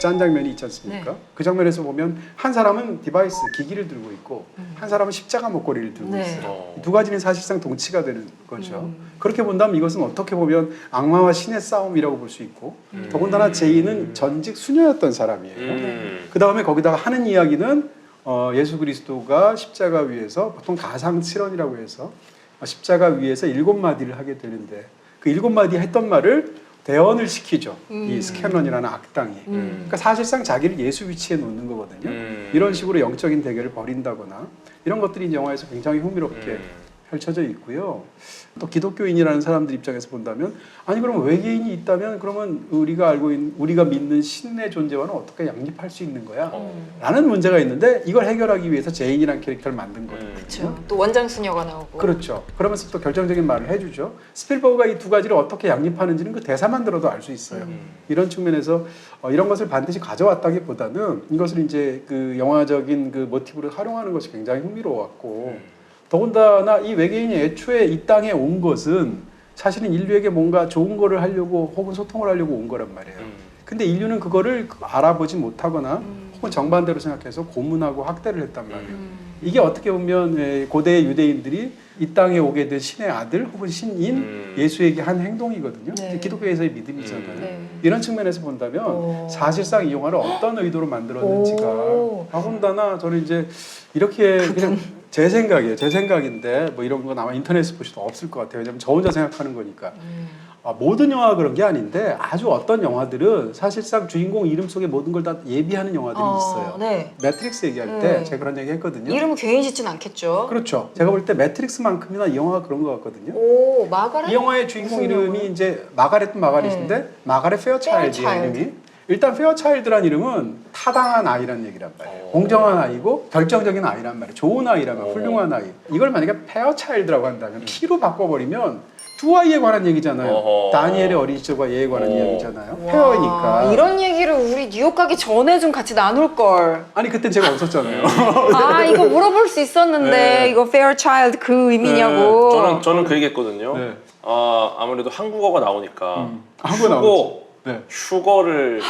짠 장면이 있지 않습니까? 네. 그 장면에서 보면 한 사람은 디바이스, 기기를 들고 있고 한 사람은 십자가 목걸이를 들고 네. 있어요. 두 가지는 사실상 동치가 되는 거죠. 그렇게 본다면 이것은 어떻게 보면 악마와 신의 싸움이라고 볼 수 있고 더군다나 제인은 전직 수녀였던 사람이에요. 그 다음에 거기다가 하는 이야기는 예수 그리스도가 십자가 위에서 보통 가상칠언이라고 해서 십자가 위에서 7마디를 하게 되는데 그 7마디 했던 말을 대언을 시키죠. 이 스캐넌이라는 악당이. 그러니까 사실상 자기를 예수 위치에 놓는 거거든요. 이런 식으로 영적인 대결을 벌인다거나 이런 것들이 이 영화에서 굉장히 흥미롭게 펼쳐져 있고요. 또 기독교인이라는 사람들 입장에서 본다면 아니 그럼 외계인이 있다면 그러면 우리가 믿는 신의 존재와는 어떻게 양립할 수 있는 거야? 라는 문제가 있는데 이걸 해결하기 위해서 제인이라는 캐릭터를 만든 거예요. 그렇죠. 또 원장 수녀가 나오고. 그렇죠. 그러면서 또 결정적인 말을 해주죠. 스필버그가 이 두 가지를 어떻게 양립하는지는 그 대사만 들어도 알 수 있어요. 이런 측면에서 이런 것을 반드시 가져왔다기보다는 이것을 이제 그 영화적인 그 모티브를 활용하는 것이 굉장히 흥미로웠고 더군다나 이 외계인이 애초에 이 땅에 온 것은 사실은 인류에게 뭔가 좋은 거를 하려고 혹은 소통을 하려고 온 거란 말이에요. 근데 인류는 그거를 알아보지 못하거나 혹은 정반대로 생각해서 고문하고 학대를 했단 말이에요. 이게 어떻게 보면 고대 유대인들이 이 땅에 오게 된 신의 아들 혹은 신인 예수에게 한 행동이거든요. 네. 기독교에서의 믿음이잖아요. 네. 이런 측면에서 본다면 사실상 이 영화를 어떤 의도로 만들었는지가 더군다나 저는 이제 이렇게 그냥 제 생각이에요. 제 생각인데 뭐 이런 건 아마 인터넷에 보셔도 없을 것 같아요. 왜냐면 저 혼자 생각하는 거니까. 모든 영화가 그런 게 아닌데 아주 어떤 영화들은 사실상 주인공 이름 속에 모든 걸 다 예비하는 영화들이 있어요. 네. 매트릭스 얘기할 때 제가 그런 얘기 했거든요. 이름은 괜히 짓진 않겠죠. 그렇죠. 제가 볼 때 매트릭스만큼이나 이 영화가 그런 것 같거든요. 오, 마가렛? 이 영화의 주인공 이름이 이제 마가렛인데 마가렛 페어차일드의 페어차일드. 이름이 일단 페어차일드란 이름은 타당한 아이란 얘기란 말이에요. 공정한 아이고 결정적인 아이란 말이에요. 좋은 아이라면 훌륭한 아이. 이걸 만약에 페어차일드라고 한다면 P로 바꿔버리면 두 아이에 관한 얘기잖아요. 다니엘의 어린 시절과 얘에 관한 이야기잖아요. 페어이니까. 이런 얘기를 우리 뉴욕 가기 전에 좀 같이 나눌 걸. 아니 그때 제가 없었잖아요. 아 이거 물어볼 수 있었는데 네. 이거 fairchild 그 의미냐고. 저는 그 얘기했거든요. 네. 아무래도 한국어가 나오니까 한국어 나오죠. 네. 휴거를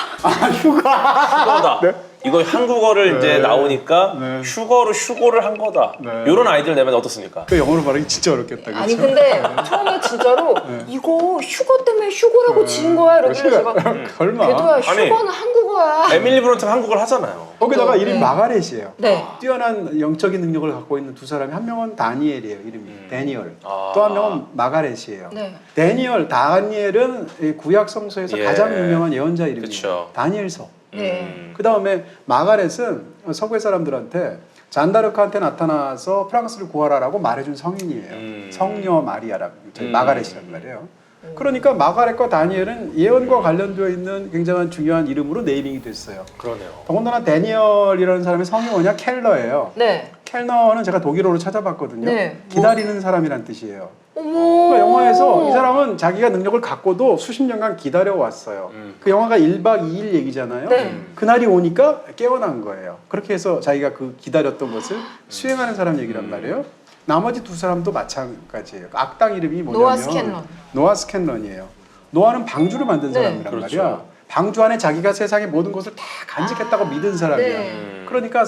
휴가. 휴거다. 네. 이거 한국어를 이제 나오니까 네. 휴고를 한 거다. 네. 이런 아이디어를 내면 어떻습니까? 그 영어로 말하기 진짜 어렵겠다. 그렇죠? 아니 근데 처음에 진짜로 이거 휴거 때문에 휴고라고 지은 거야 이러길래 제가 설마. 궤도야 아니, 휴거는 한국어야. 에밀리 브론트는 한국어를 하잖아요. 거기다가 이름이 네. 마가렛이에요. 네. 뛰어난 영적인 능력을 갖고 있는 두 사람이 한 명은 다니엘이에요. 이름이 데니얼. 또 한 명은 마가렛이에요. 네. 다니엘은 이 구약 성서에서 예. 가장 유명한 예언자 이름이에요. 그쵸. 다니엘서. 네. 그 다음에 마가렛은 서구의 사람들한테 잔다르크한테 나타나서 프랑스를 구하라라고 말해준 성인이에요. 성녀 마리아라고 마가렛이란 말이에요. 그러니까 마가렛과 다니엘은 예언과 관련되어 있는 굉장한 중요한 이름으로 네이밍이 됐어요. 그러네요. 더군다나 데니얼이라는 사람의 성이 뭐냐? 켈러예요. 네. 켈너는 제가 독일어로 찾아봤거든요. 네. 기다리는 사람이란 뜻이에요. 어머. 그러니까 영화에서 이 사람은 자기가 능력을 갖고도 수십 년간 기다려왔어요. 그 영화가 1박 2일 얘기잖아요. 네. 그날이 오니까 깨어난 거예요. 그렇게 해서 자기가 그 기다렸던 것을 수행하는 사람 얘기란 말이에요. 나머지 두 사람도 마찬가지예요. 악당 이름이 뭐냐면 노아 스캔런. 노아 스캔런이에요. 노아는 방주를 만든 네. 사람이란 그렇죠. 말이야. 방주 안에 자기가 세상의 모든 것을 다 간직했다고 믿은 사람이야. 네. 그러니까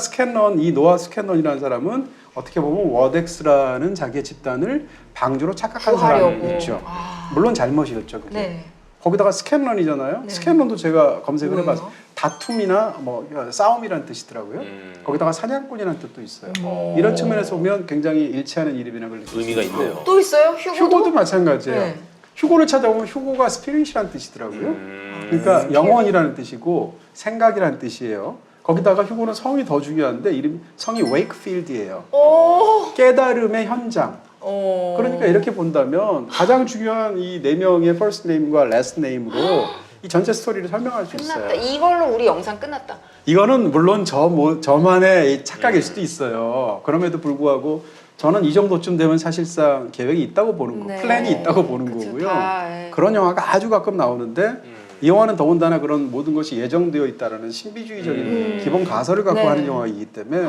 이 노아 스캔런이라는 사람은 어떻게 보면 워덱스라는 자기의 집단을 방주로 착각한 구하려고. 사람이죠. 물론 잘못이었죠. 그게. 네. 거기다가 스캔런이잖아요. 네. 스캔런도 제가 검색을 뭐예요? 해봤어요. 다툼이나 뭐 싸움이라는 뜻이더라고요. 거기다가 사냥꾼이라는 뜻도 있어요. 이런 측면에서 보면 굉장히 일치하는 이름이라는 걸 느낄 수 의미가 있고. 있네요. 또 있어요? 휴고도? 휴고도 마찬가지예요. 네. 휴고를 찾아보면 휴고가 스피릿이라는 뜻이더라고요. 그러니까 영혼이라는 뜻이고 생각이라는 뜻이에요. 거기다가 휴고는 성이 더 중요한데 성이 웨이크필드예요. 오. 깨달음의 현장. 오. 그러니까 이렇게 본다면 가장 중요한 이 네 명의 first name과 last name으로 이 전체 스토리를 설명할 수 끝났다. 있어요. 이걸로 우리 영상 끝났다. 이거는 물론 저만의 착각일 수도 있어요. 그럼에도 불구하고 저는 이 정도쯤 되면 사실상 계획이 있다고 보는 거, 네. 플랜이 있다고 보는 그쵸, 거고요. 다, 예. 그런 영화가 아주 가끔 나오는데 이 영화는 더군다나 그런 모든 것이 예정되어 있다라는 신비주의적인 기본 가설을 갖고 네. 하는 영화이기 때문에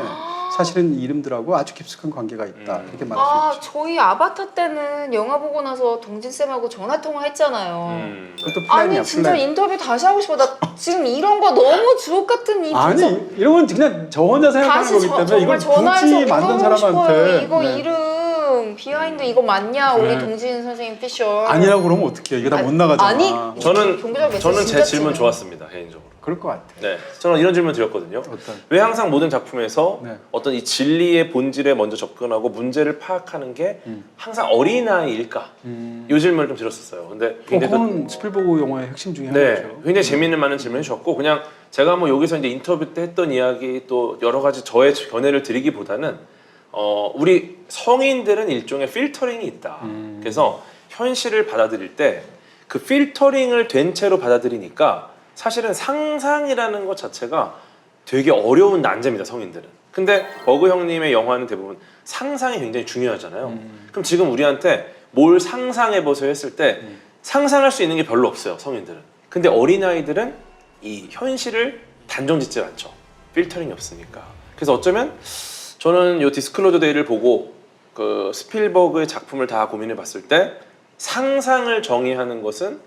사실은 이 이름들하고 아주 깊숙한 관계가 있다 이렇게 말할 아, 수 있죠. 저희 아바타 때는 영화 보고 나서 동진쌤하고 전화통화했잖아요. 그것도 플랜이야, 아니 진짜 플랜. 인터뷰 다시 하고 싶어. 나 지금 이런 거 너무 주옥 같은 이 아니 분석 이런 건 그냥 저 혼자 생각하는 다시 거기 때문에 이걸 전화해서 굳이 만든 물어보고 사람한테 싶어요. 이거 네. 이름 비하인드 이거 맞냐 우리 네. 동진 선생님 피셜 아니라고 그러면 어떡해요. 이거 다 못 나가잖아. 아니 저는 종교적 메시지 저는 제 진짜 질문 치네. 좋았습니다 개인적으로. 그럴 것 같아. 네, 저는 이런 질문 드렸거든요. 어떤? 왜 항상 모든 작품에서 네. 어떤 이 진리의 본질에 먼저 접근하고 문제를 파악하는 게 항상 어린아이일까? 이 질문을 좀 드렸었어요. 근데 굉장히 그건 스필버그 영화의 핵심 중에 네, 하나죠. 굉장히 재미있는 많은 질문 해주셨고 그냥 제가 뭐 여기서 이제 인터뷰 때 했던 이야기 또 여러 가지 저의 견해를 드리기보다는 우리 성인들은 일종의 필터링이 있다. 그래서 현실을 받아들일 때 그 필터링을 된 채로 받아들이니까 사실은 상상이라는 것 자체가 되게 어려운 난제입니다, 성인들은. 근데 버그 형님의 영화는 대부분 상상이 굉장히 중요하잖아요. 그럼 지금 우리한테 뭘 상상해보세요 했을 때 상상할 수 있는 게 별로 없어요, 성인들은. 근데 어린아이들은 이 현실을 단정짓질 않죠. 필터링이 없으니까. 그래서 어쩌면 저는 이 디스클로저 데이를 보고 그 스필버그의 작품을 다 고민해 봤을 때 상상을 정의하는 것은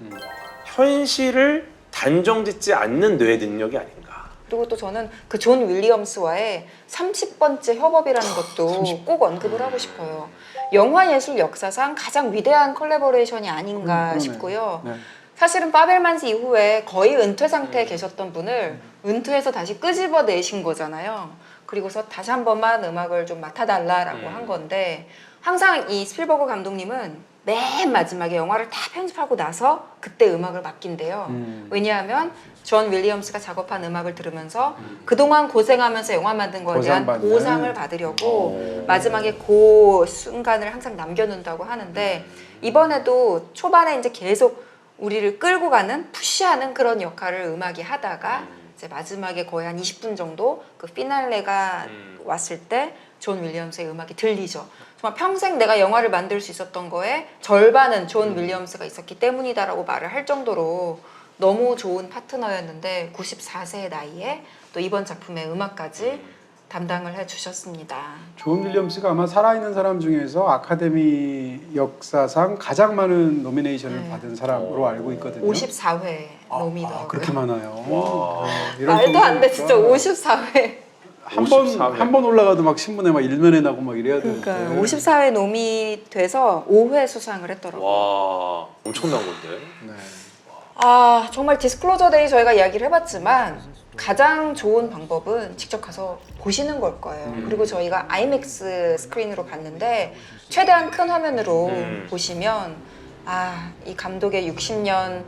현실을 단정짓지 않는 뇌의 능력이 아닌가. 그리고 또 저는 그 존 윌리엄스와의 30번째 협업이라는 것도 꼭 언급을 하고 싶어요. 영화 예술 역사상 가장 위대한 콜라보레이션이 아닌가 그러네. 싶고요. 네. 사실은 파벨만스 이후에 거의 은퇴 상태에 계셨던 분을 은퇴해서 다시 끄집어내신 거잖아요. 그리고서 다시 한 번만 음악을 좀 맡아달라라고 한 건데 항상 이 스필버그 감독님은 맨 마지막에 영화를 다 편집하고 나서 그때 음악을 맡긴대요. 왜냐하면 존 윌리엄스가 작업한 음악을 들으면서 그동안 고생하면서 영화 만든 거에 대한 보상받는. 보상을 받으려고 마지막에 그 순간을 항상 남겨놓는다고 하는데 이번에도 초반에 이제 계속 우리를 끌고 가는 푸시하는 그런 역할을 음악이 하다가 이제 마지막에 거의 한 20분 정도 그 피날레가 왔을 때 존 윌리엄스의 음악이 들리죠. 정말 평생 내가 영화를 만들 수 있었던 거에 절반은 존 윌리엄스가 있었기 때문이다라고 말을 할 정도로 너무 좋은 파트너였는데 94세의 나이에 또 이번 작품의 음악까지 담당을 해주셨습니다. 존 윌리엄스가 아마 살아있는 사람 중에서 아카데미 역사상 가장 많은 노미네이션을 네. 받은 사람으로 알고 있거든요. 54회 놈이더라고요. 그렇게 많아요. 와. 이런 말도 안 돼, 진짜 정도니까 54회. 한 번 올라가도 막 신문에 막 일면에 나고 막 이래야 되는데. 그러니까 54회 놈이 돼서 5회 수상을 했더라고요. 와, 엄청난 건데. 네. 아, 정말 디스클로저 데이 저희가 이야기를 해봤지만 가장 좋은 방법은 직접 가서 보시는 걸 거예요. 그리고 저희가 아이맥스 스크린으로 봤는데 최대한 큰 화면으로 보시면 이 감독의 60년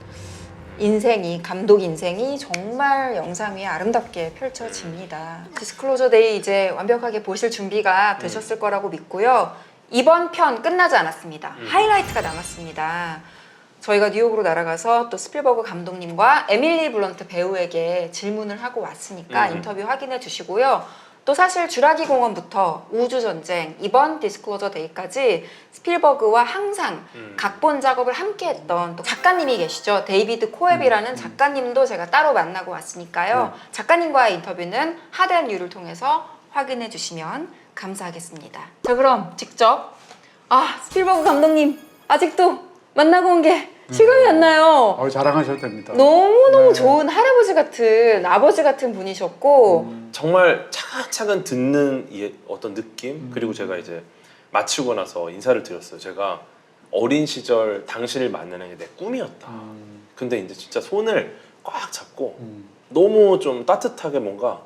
감독 인생이 정말 영상 위에 아름답게 펼쳐집니다. 디스클로저 데이 이제 완벽하게 보실 준비가 되셨을 거라고 믿고요. 이번 편 끝나지 않았습니다. 하이라이트가 남았습니다. 저희가 뉴욕으로 날아가서 또 스필버그 감독님과 에밀리 블런트 배우에게 질문을 하고 왔으니까 인터뷰 확인해 주시고요. 또 사실 쥬라기 공원부터 우주전쟁, 이번 디스클로저 데이까지 스필버그와 항상 각본 작업을 함께 했던 또 작가님이 계시죠. 데이비드 코앱이라는 작가님도 제가 따로 만나고 왔으니까요. 작가님과의 인터뷰는 하드앤유를 통해서 확인해 주시면 감사하겠습니다. 자, 그럼 직접 스필버그 감독님 아직도 만나고 온 게 실감이 안 나요. 자랑하셔도 됩니다. 너무너무 네. 좋은 할아버지 같은 아버지 같은 분이셨고 정말 차근차근 듣는 어떤 느낌 그리고 제가 이제 마치고 나서 인사를 드렸어요. 제가 어린 시절 당신을 만나는 게 내 꿈이었다. 근데 이제 진짜 손을 꽉 잡고 너무 좀 따뜻하게 뭔가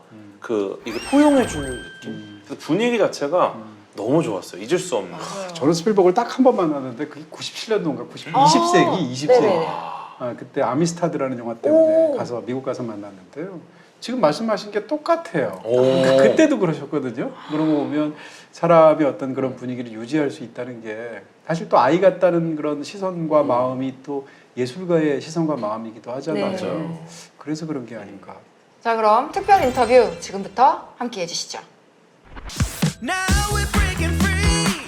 이게 포용해주는 느낌. 그래서 분위기 자체가 너무 좋았어요. 잊을 수 없는. 저는 스필버그를 딱 한 번 만났는데 그게 97년도인가 20세기 네네네. 그때 아미스타드라는 영화 때문에 가서 미국 가서 만났는데요. 지금 말씀하신 게 똑같아요. 그때도 그러셨거든요. 그런 거 보면 사람이 어떤 그런 분위기를 유지할 수 있다는 게 사실 또 아이 같다는 그런 시선과 마음이 또 예술가의 시선과 마음이기도 하잖아요. 네. 그래서 그런 게 아닌가. 자, 그럼 특별 인터뷰 지금부터 함께 해주시죠. Now we're breaking free.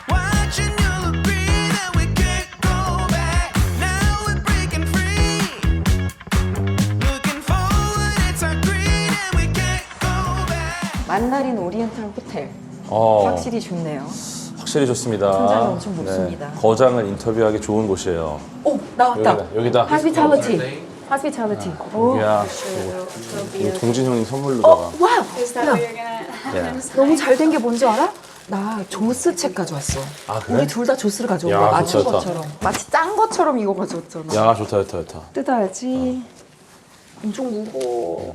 Watching you look green and we can't go back. Now we're breaking free. Looking forward, it's our green and we can't go back. 확실히 좋네요. 확실히 좋습니다. 천장이 엄청 높습니다. 거장을 인터뷰하기 좋은 곳이에요. 오, 나왔다. 여기다. Hospitality. Hospitality. 오, 여기야. 이거 동진 형님 선물로다가. 와우. 너무 잘 된 게 뭔지 알아? 나 조스 책 가져왔어. 아, 그래? 우리 둘 다 조스를 가져온 야, 거야. 맞춘 좋다, 좋다. 것처럼. 마치 짠 것처럼 이거 가져왔잖아. 야, 좋다. 뜯어야지. 엄청 무거워.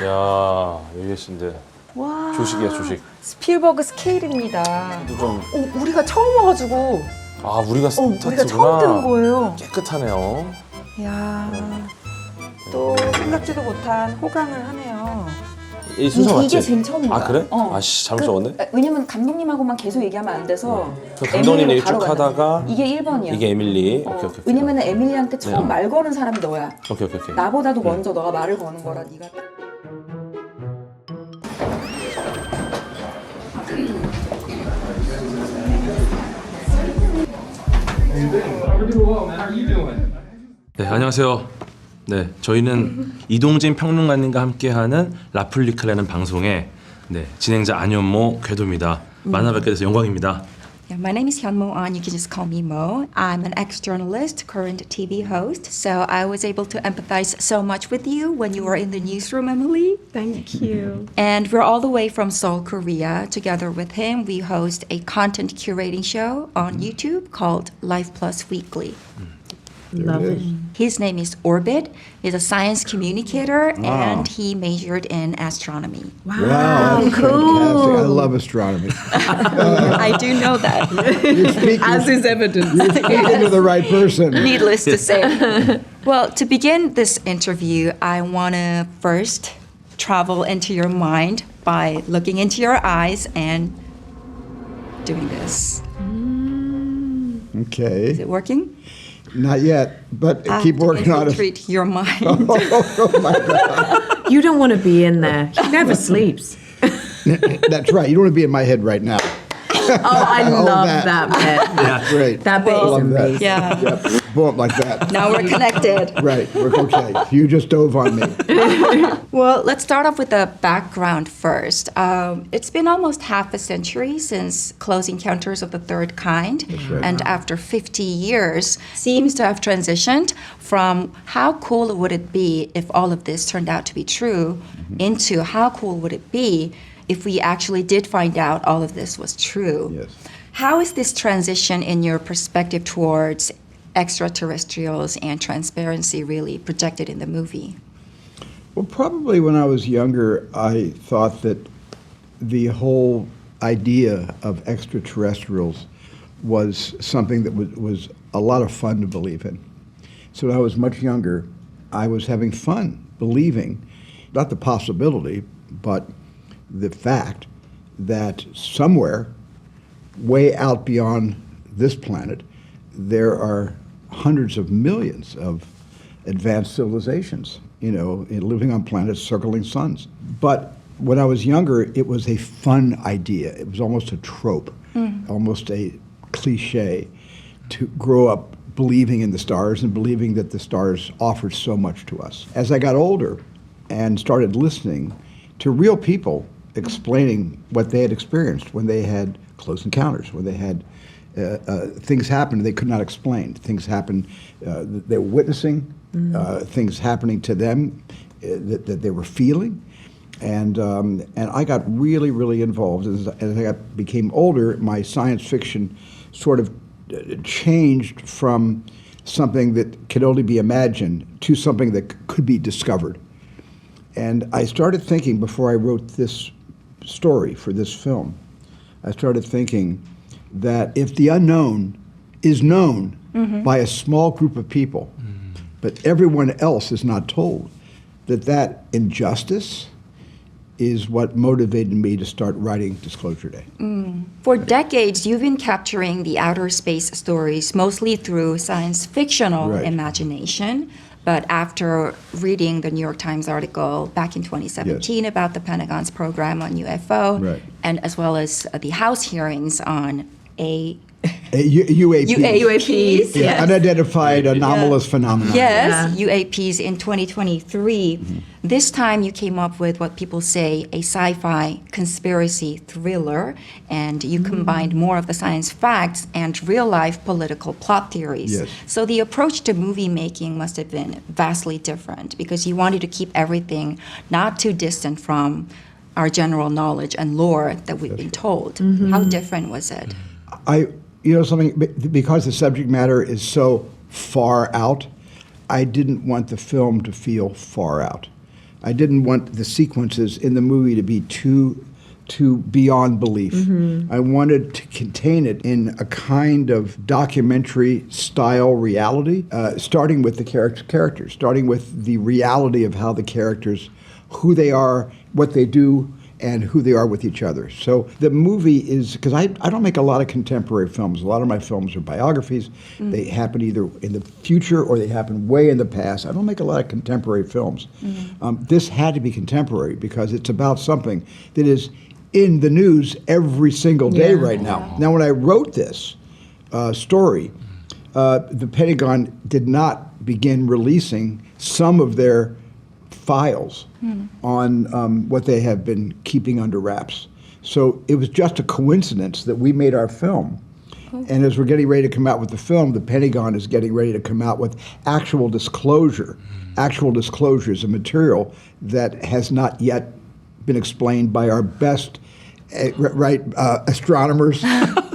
야, 여기 계신데. 와. 조식이야, 조식. 스필버그 스케일입니다. 좀, 우리가 처음 와가지고 우리가 스타트구나. 우리가 처음 든 거예요. 깨끗하네요. 이야. 또 생각지도 못한 호강을 하네요. 이 순서 맞지? 이게 제일 처음인 아, 거야. 그래? 어. 아씨, 잘못 적었네. 왜냐면 감독님하고만 계속 얘기하면 안 돼서 저 감독님 에밀리로 얘기 쭉 바로 하다가 가는 거야. 이게 1번이야. 이게 에밀리. 오케이. 왜냐면 에밀리한테 처음 네. 말 거는 사람이 너야. 오케이. 나보다도 먼저 너가 말을 거는 거라 네가 딱. 네, 안녕하세요. 네, 저희는 이동진 평론가님과 함께하는 라플리크라는 방송의 진행자 안현모 궤도입니다. 만나뵙게 돼서 영광입니다. Yeah, my name is Hyunmo An. You can just call me Mo. I'm an ex-journalist, current TV host, so I was able to empathize so much with you when you were in the newsroom, Emily. Thank you. And we're all the way from Seoul, Korea. Together with him, we host a content curating show on YouTube called Life Plus Weekly. Love it. His name is Orbit. He's a science communicator, and he majored in astronomy. Wow, that's fantastic. I love astronomy. I do know that. You're speaking, As is evident. you're speaking to the right person. Needless to say. Well, to begin this interview, I want to first travel into your mind by looking into your eyes and doing this. Is Okay, it working? not yet, but keep To working on it. infiltrate your mind. You don't want to be in there. He never sleeps. That's right. You don't want to be in my head right now. Oh, I love that. that bit. That's great. That bit is Love that. amazing. Yeah. Yep. Boom, like that. Now we're connected. Right. We're okay. You just dove on me. Well, let's start off with the background first. It's been almost half a century since Close Encounters of the Third Kind, right. and after 50 years, seems to have transitioned from how cool would it be if all of this turned out to be true into how cool would it be if we actually did find out all of this was true. Yes. How is this transition in your perspective towards extraterrestrials and transparency really projected in the movie? Well, probably when I was younger, I thought that the whole idea of extraterrestrials was something that was a lot of fun to believe in. So when I was much younger, I was having fun believing, not the possibility, but the fact that somewhere way out beyond this planet, there are hundreds of millions of advanced civilizations, living on planets circling suns. But when I was younger, it was a fun idea. It was almost a trope, almost a cliche to grow up believing in the stars and believing that the stars offered so much to us. As I got older and started listening to real people explaining what they had experienced when they had close encounters, when they had things happen they could not explain. Things happened that they were witnessing, things happening to them that they were feeling. And I got really, really involved. As I became older, my science fiction sort of changed from something that could only be imagined to something that could be discovered. And I started thinking, before I wrote this story for this film, I started thinking that if the unknown is known by a small group of people, but everyone else is not told, that injustice is what motivated me to start writing Disclosure Day. For decades, you've been capturing the outer space stories mostly through science fictional Right. imagination. But after reading the New York Times article back in 2017 about the Pentagon's program on UFO, Right. and as well as the House hearings on UAP. UAPs. Yeah, Yes. unidentified anomalous phenomenon. Yes, UAPs in 2023. This time you came up with what people say a sci-fi conspiracy thriller, and you combined more of the science facts and real-life political plot theories. Yes. So the approach to movie making must have been vastly different because you wanted to keep everything not too distant from our general knowledge and lore that we've been told. How different was it? Something, because the subject matter is so far out, I didn't want the film to feel far out. I didn't want the sequences in the movie to be too beyond belief. I wanted to contain it in a kind of documentary style reality, starting with the characters, starting with the reality of how the characters, who they are, what they do, and who they are with each other. So the movie is, because I don't make a lot of contemporary films. A lot of my films are biographies. They happen either in the future or they happen way in the past. I don't make a lot of contemporary films. This had to be contemporary because it's about something that is in the news every single day right now. Now, when I wrote this story, the Pentagon did not begin releasing some of their files on what they have been keeping under wraps. So it was just a coincidence that we made our film. And as we're getting ready to come out with the film, the Pentagon is getting ready to come out with actual disclosures of material that has not yet been explained by our best astronomers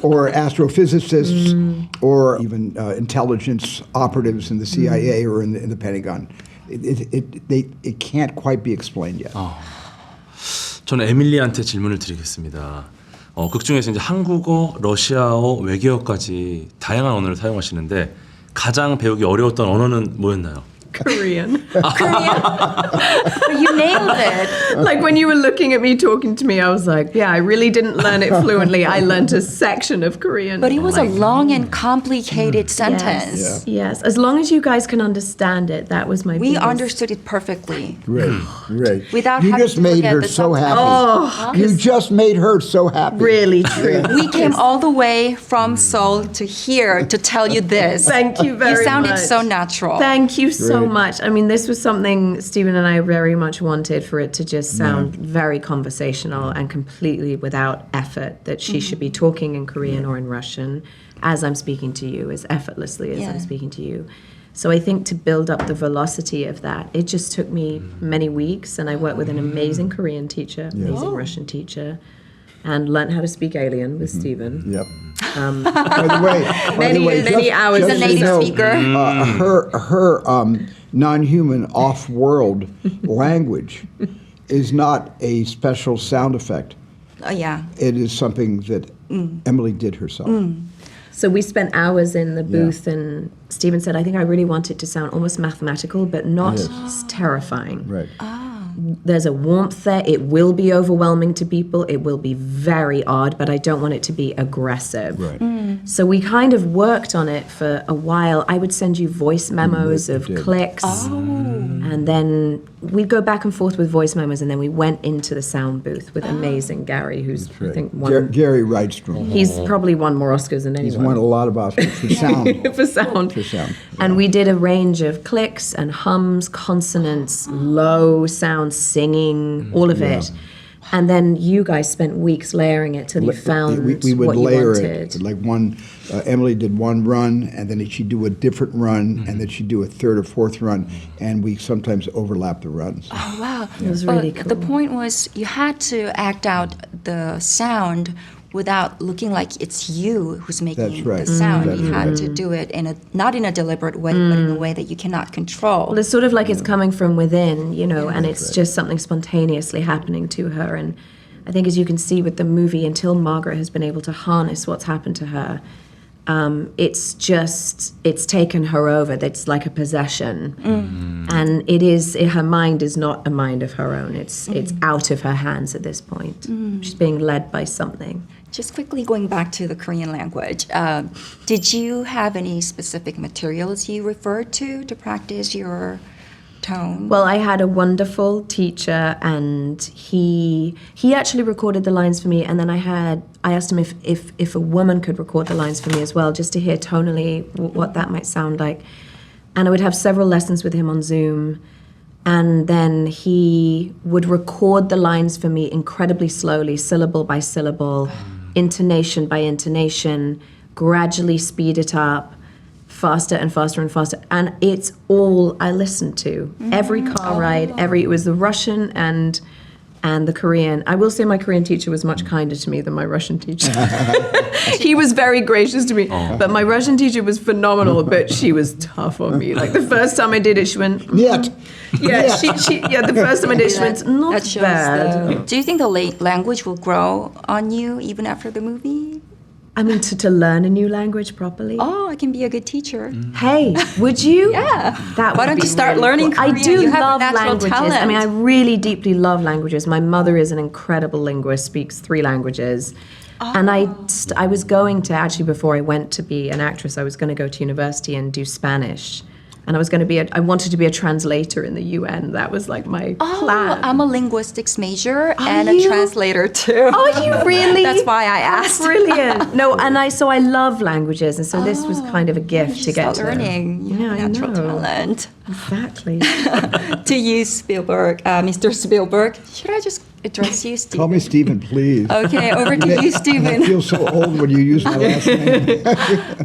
or astrophysicists or even intelligence operatives in the CIA or in the Pentagon. It can't quite be explained yet. 저는 에밀리한테 질문을 드리겠습니다. 극 중에서 이제 한국어, 러시아어, 외계어까지 다양한 언어를 사용하시는데 가장 배우기 어려웠던 언어는 뭐였나요? Korean. You nailed it. Like when you were looking at me talking to me, I was like, yeah, I really didn't learn it fluently. I learned a section of Korean. But it was a long and complicated sentence. Yes. As long as you guys can understand it, that was my We biggest- understood it perfectly. Right. Without You having just to made look at her the so subtitles. happy. You just made her so happy. Really true. We came all the way from Seoul to here to tell you this. Thank you very much. You sounded so natural. Thank you so Great. much. I mean, this was something Stephen and I very much wanted for it to just sound very conversational and completely without effort, that she should be talking in Korean or in Russian as I'm speaking to you, as effortlessly as I'm speaking to you. So I think to build up the velocity of that, it just took me many weeks, and I worked with an amazing Korean teacher, amazing Russian teacher, and learned how to speak alien with Stephen. Yep. By the way, Many hours. He's a just so native you know, speaker. her non-human off-world language is not a special sound effect. Oh, yeah. It is something that Emily did herself. So we spent hours in the booth, and Stephen said, I think I really want it to sound almost mathematical, but not terrifying. Right. There's a warmth there. It will be overwhelming to people. It will be very odd, but I don't want it to be aggressive. Right. So we kind of worked on it for a while. I would send you voice memos of did. clicks. And then we'd go back and forth with voice memos, and then we went into the sound booth with amazing Gary, who's, I think, won. Gary Rydstrom. He's probably won more Oscars than anyone. He's won a lot of Oscars for sound. for sound. For sound. And we did a range of clicks and hums, consonants, low sounds, singing, all of it. And then you guys spent weeks layering it till you found we would what you layer wanted. it. Like Emily did one run, and then she'd do a different run, and then she'd do a third or fourth run, and we sometimes overlap the runs. Oh, wow. It was really The cool. point was you had to act out the sound without looking like it's you who's making That's right. the sound. That's You had right. to do it not in a deliberate way, but in a way that you cannot control. Well, it's sort of like it's coming from within, and it's just something spontaneously happening to her. And I think, as you can see with the movie, until Margaret has been able to harness what's happened to her, it's taken her over. It's like a possession. And her mind is not a mind of her own. It's out of her hands at this point. She's being led by something. Just quickly going back to the Korean language, did you have any specific materials you referred to practice your tone? Well, I had a wonderful teacher, and he actually recorded the lines for me. And then I asked him if a woman could record the lines for me as well, just to hear tonally what that might sound like. And I would have several lessons with him on Zoom. And then he would record the lines for me incredibly slowly, syllable by syllable, intonation by intonation, gradually speed it up, faster and faster and faster. And it's all I listened to. Every car ride, it was the Russian and the Korean. I will say my Korean teacher was much kinder to me than my Russian teacher. He was very gracious to me, but my Russian teacher was phenomenal, but she was tough on me. Like the first time I did it, she went, Yet. the first time I did it, she went, not That shows bad. Do you think the language will grow on you even after the movie? I mean, to learn a new language properly. Oh, I can be a good teacher. Hey, would you? Yeah. That Why would don't be you start really learning cool. I Korean? do You have love natural languages. I talent. mean, I really deeply love languages. My mother is an incredible linguist, speaks 3 languages. And I was going to, actually, before I went to be an actress, I was going to go to university and do Spanish. And I was going to be I wanted to be a translator in the UN. That was like my plan. I'm a linguistics major and you? a translator too. Are you really? That's why I asked. Brilliant. No, and I love languages, and so this was kind of a gift to get Start to learning. You Yeah, have I natural know. talent. Exactly. To you, Spielberg, Mr. Spielberg. Should I just address you, Stephen? Call me Stephen, please. Okay, over to you, I Stephen. feel so old when you use my last name.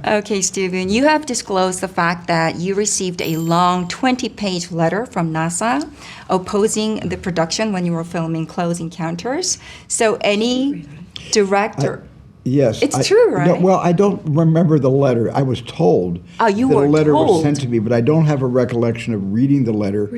Okay, Stephen, you have disclosed the fact that you received a long 20-page letter from NASA opposing the production when you were filming Close Encounters. So any director... Yes. It's true, right? No, well, I don't remember the letter. I was told Oh, you that were a letter was told. sent to me, but I don't have a recollection of reading the letter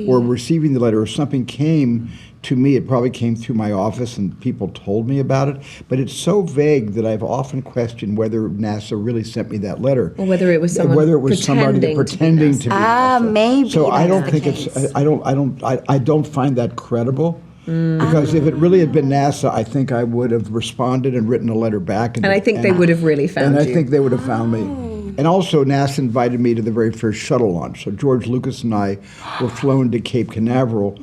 or receiving the letter, or something came to me. It probably came through my office and people told me about it. But it's so vague that I've often questioned whether NASA really sent me that letter. Or whether it was someone whether it was somebody pretending to be NASA. maybe So I that's don't the think case. it's. I don't find that credible. Because if it really had been NASA, I think I would have responded and written a letter back. And I think they would have really found And I you. think they would have found me. And also, NASA invited me to the very first shuttle launch. So George Lucas and I were flown to Cape Canaveral,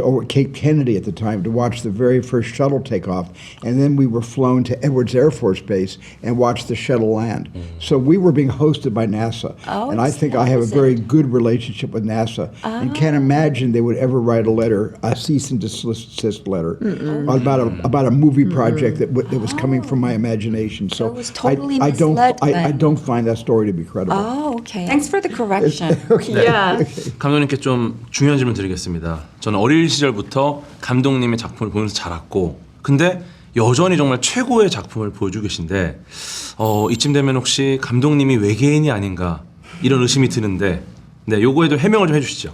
or Cape Kennedy at the time, to watch the very first shuttle take off. And then we were flown to Edwards Air Force Base and watched the shuttle land. So we were being hosted by NASA. and I think I have a very good relationship with NASA, and can't imagine they would ever write a letter, a cease and desist letter, about a movie project that was coming from my imagination. So it was totally I misled I then. don't find that story to be credible. Oh, okay. Thanks for the correction. Yeah. 감독님께 좀 중요한 질문 드리겠습니다. 저는 어릴 시절부터 감독님의 작품을 보면서 자랐고, 근데 여전히 정말 최고의 작품을 보여주고 계신데, 이쯤 되면 혹시 감독님이 외계인이 아닌가 이런 의심이 드는데, 네, 요거에 좀 해명을 좀 해주시죠.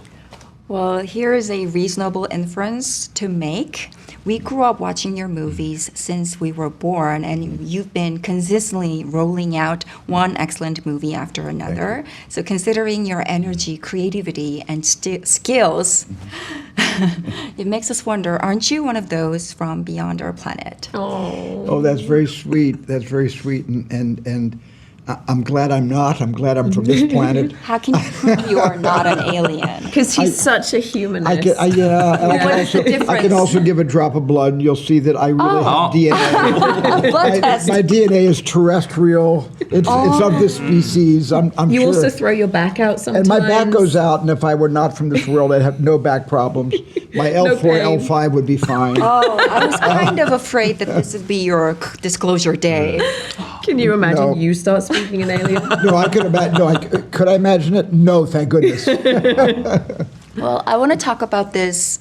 Well, here is a reasonable inference to make. We grew up watching your movies since we were born, and you've been consistently rolling out one excellent movie after another. So, considering your energy, creativity, and skills, it makes us wonder, aren't you one of those from beyond our planet? Oh, that's very sweet. That's very sweet, and I'm glad I'm not. I'm glad I'm from this planet. How can you prove you are not an alien? Because he's such a humanist. I can also give a drop of blood, and you'll see that I really have DNA. Blood test. My DNA is terrestrial. It's of this species. I'm You sure. also throw your back out sometimes. And my back goes out, and if I were not from this world, I'd have no back problems. My L4, pain. L5 would be fine. Oh, I was kind of afraid that this would be your disclosure day. Can you imagine No. you start speaking an alien? No, I could imagine. No, could I imagine it? No, thank goodness. Well, I want to talk about this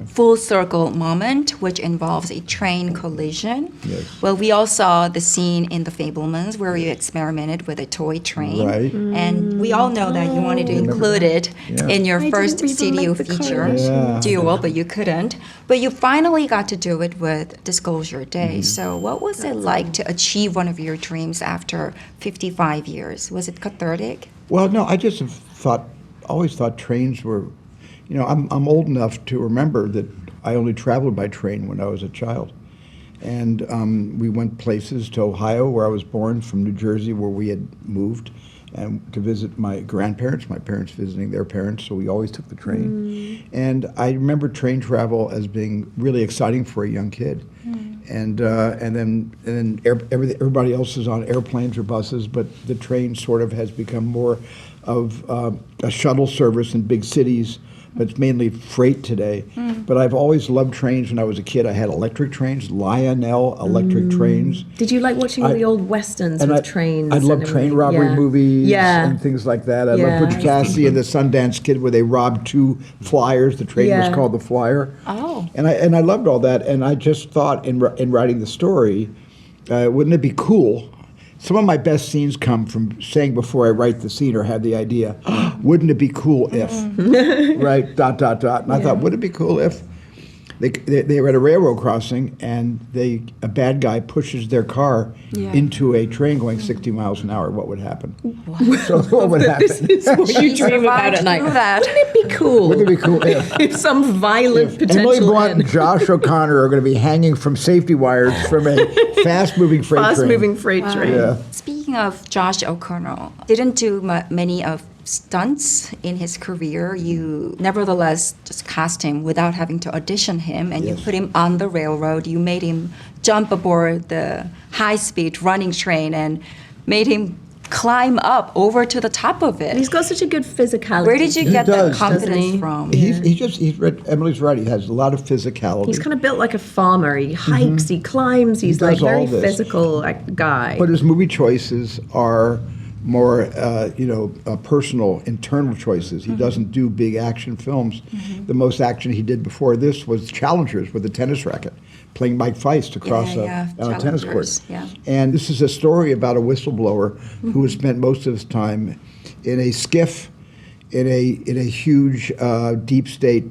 full circle moment, which involves a train collision. Yes. Well, we all saw the scene in The Fabelmans where you experimented with a toy train. Right. And we all know that you wanted to include it in your first studio feature duo, but you couldn't. But you finally got to do it with Disclosure Day. So what was it like to achieve one of your dreams after 55 years? Was it cathartic? Well, no, I just have always thought trains were, I'm old enough to remember that I only traveled by train when I was a child. And we went places to Ohio, where I was born, from New Jersey, where we had moved. and to visit my grandparents, my parents visiting their parents, so we always took the train. And I remember train travel as being really exciting for a young kid. And then everybody else is on airplanes or buses, but the train sort of has become more of a shuttle service in big cities, but it's mainly freight today. But I've always loved trains. When I was a kid, I had electric trains, Lionel electric trains. Did you like watching all the old westerns with trains? I love and train everything? robbery Yeah. movies Yeah. and things like that. I Yeah. love Butch Cassidy and the Sundance Kid, where they robbed 2 flyers. The train was Yeah. called the Flyer. Oh. And I loved all that. And I just thought in writing the story, wouldn't it be cool? Some of my best scenes come from saying before I write the scene or have the idea, wouldn't it be cool if, right, ... And I thought, would it be cool if they were at a railroad crossing and a bad guy pushes their car into a train going 60 miles an hour? What would happen? So what would happen? This is what you dream about at night. Through that. Wouldn't it be cool? Wouldn't it be cool if if some violent potential Emily Blunt and end. Josh O'Connor are going to be hanging from safety wires from a fast-moving freight train? Fast-moving freight train. Yeah. Speaking of Josh O'Connell, didn't do many of stunts in his career. You nevertheless just cast him without having to audition him, and you Yes. put him on the railroad. You made him jump aboard the high-speed running train and made him climb up over to the top of it. He's got such a good physicality. Where did you He get that does, doesn't confidence he? from? Emily's right. He has a lot of physicality. He's kind of built like a farmer. He hikes, he climbs. He's like does all very this. physical guy. But his movie choices are more, personal, internal choices. He doesn't do big action films. The most action he did before this was Challengers with a tennis racket, playing Mike Feist across Yeah, on a tennis court. Challengers, yeah. And this is a story about a whistleblower who has spent most of his time in a skiff, in a huge deep state,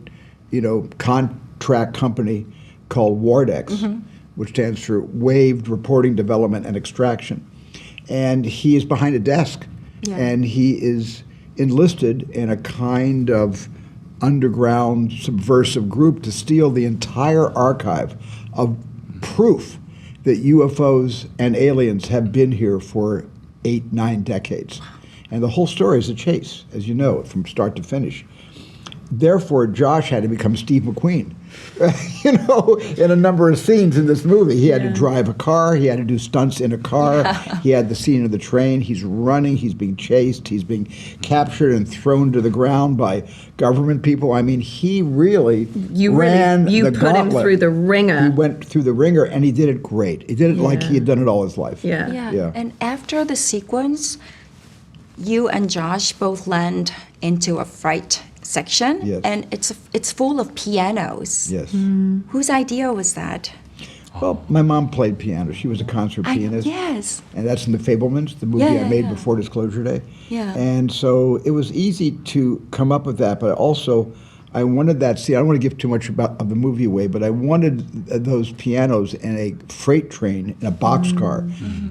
contract company called Wardex, which stands for Waived Reporting Development and Extraction. And he is behind a desk, and he is enlisted in a kind of underground subversive group to steal the entire archive of proof that UFOs and aliens have been here for 8-9 decades. And the whole story is a chase, as you know, from start to finish. Therefore, Josh had to become Steve McQueen, in a number of scenes in this movie. He had to drive a car. He had to do stunts in a car. He had the scene of the train. He's running. He's being chased. He's being captured and thrown to the ground by government people. I mean, he really you ran the put him gauntlet. through the ringer. He went through the ringer, and he did it great. He did it like he had done it all his life. Yeah. Yeah. And after the sequence, you and Josh both land into a freight section, Yes. and it's full of pianos. Yes. Whose idea was that? Well, my mom played piano. She was a concert pianist. Yes. And that's in The Fablemans, the movie Yeah, I made yeah. before Disclosure Day. Yeah. And so it was easy to come up with that, but also I wanted that scene. I don't want to give too much of the movie away, but I wanted those pianos in a freight train, in a boxcar,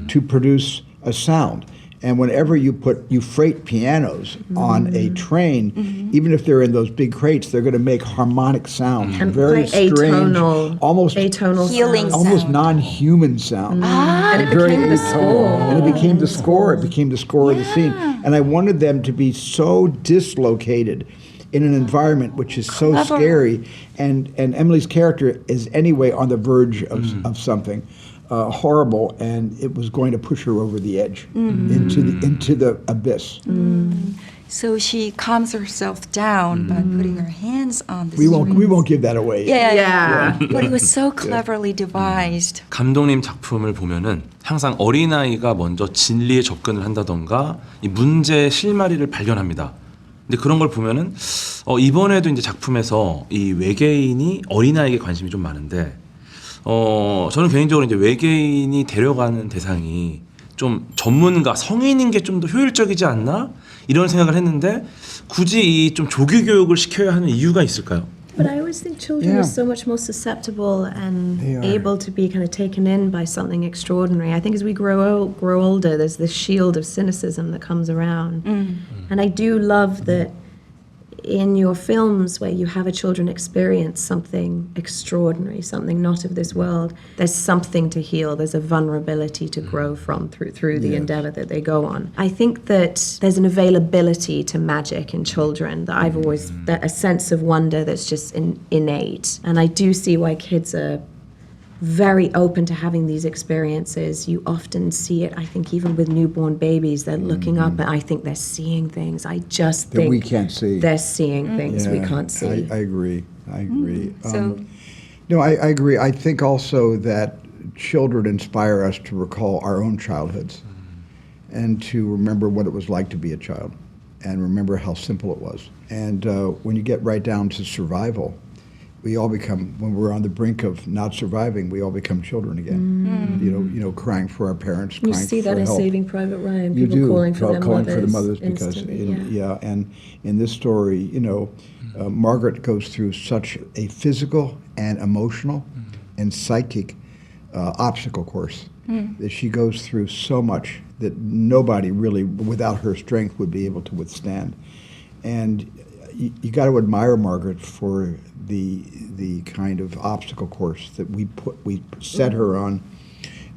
to produce a sound. And whenever you freight pianos on a train, even if they're in those big crates, they're going to make harmonic sounds, And very play strange, atonal, almost atonal Healing sounds. almost sound. non-human sound. And it Very became the atonal. score. And it became the score. It became the score of the scene. And I wanted them to be so dislocated in an environment which is so Clever. scary. And Emily's character is anyway on the verge of something horrible, and it was going to push her over the edge into the abyss. So she calms herself down by putting her hands on the We won't strings. give that away. Yeah. But it was so cleverly devised. 감독님 작품을 보면은 항상 어린아이가 먼저 진리에 접근을 한다던가 이 문제의 실마리를 발견합니다. 근데 그런 걸 보면은 이번에도 이제 작품에서 이 외계인이 어린아이에게 관심이 좀 많은데 저는 개인적으로 이제 외계인이 데려가는 대상이 좀 전문가, 성인인 게 좀 더 효율적이지 않나? 이런 생각을 했는데 굳이 이 좀 조기 교육을 시켜야 하는 이유가 있을까요? But I always think children Yeah. are so much more susceptible and They are. able to be kind of taken in by something extraordinary. I think as we grow older, there's this shield of cynicism that comes around. And I do love that in your films where you have a children experience something extraordinary, something not of this world, there's something to heal. There's a vulnerability to grow from through the endeavor that they go on. I think that there's an availability to magic in children that I've always, that a sense of wonder that's just innate. And I do see why kids are very open to having these experiences. You often see it, I think, even with newborn babies. They're looking up and I think they're seeing things. I just That think we can't see. they're seeing things we Yeah, can't see. I agree. I agree. So, No, I agree. I think also that children inspire us to recall our own childhoods and to remember what it was like to be a child and remember how simple it was. And when you get right down to survival, we all become, when we're on the brink of not surviving, we all become children again. You know, crying for our parents, You crying see for that in help. Saving Private Ryan, You people do, calling for their calling mothers. for the mothers because, instantly, and in this story, you know, Margaret goes through such a physical and emotional and psychic obstacle course that she goes through so much that nobody really, without her strength, would be able to withstand. And you got to admire Margaret for the kind of obstacle course that we set her on,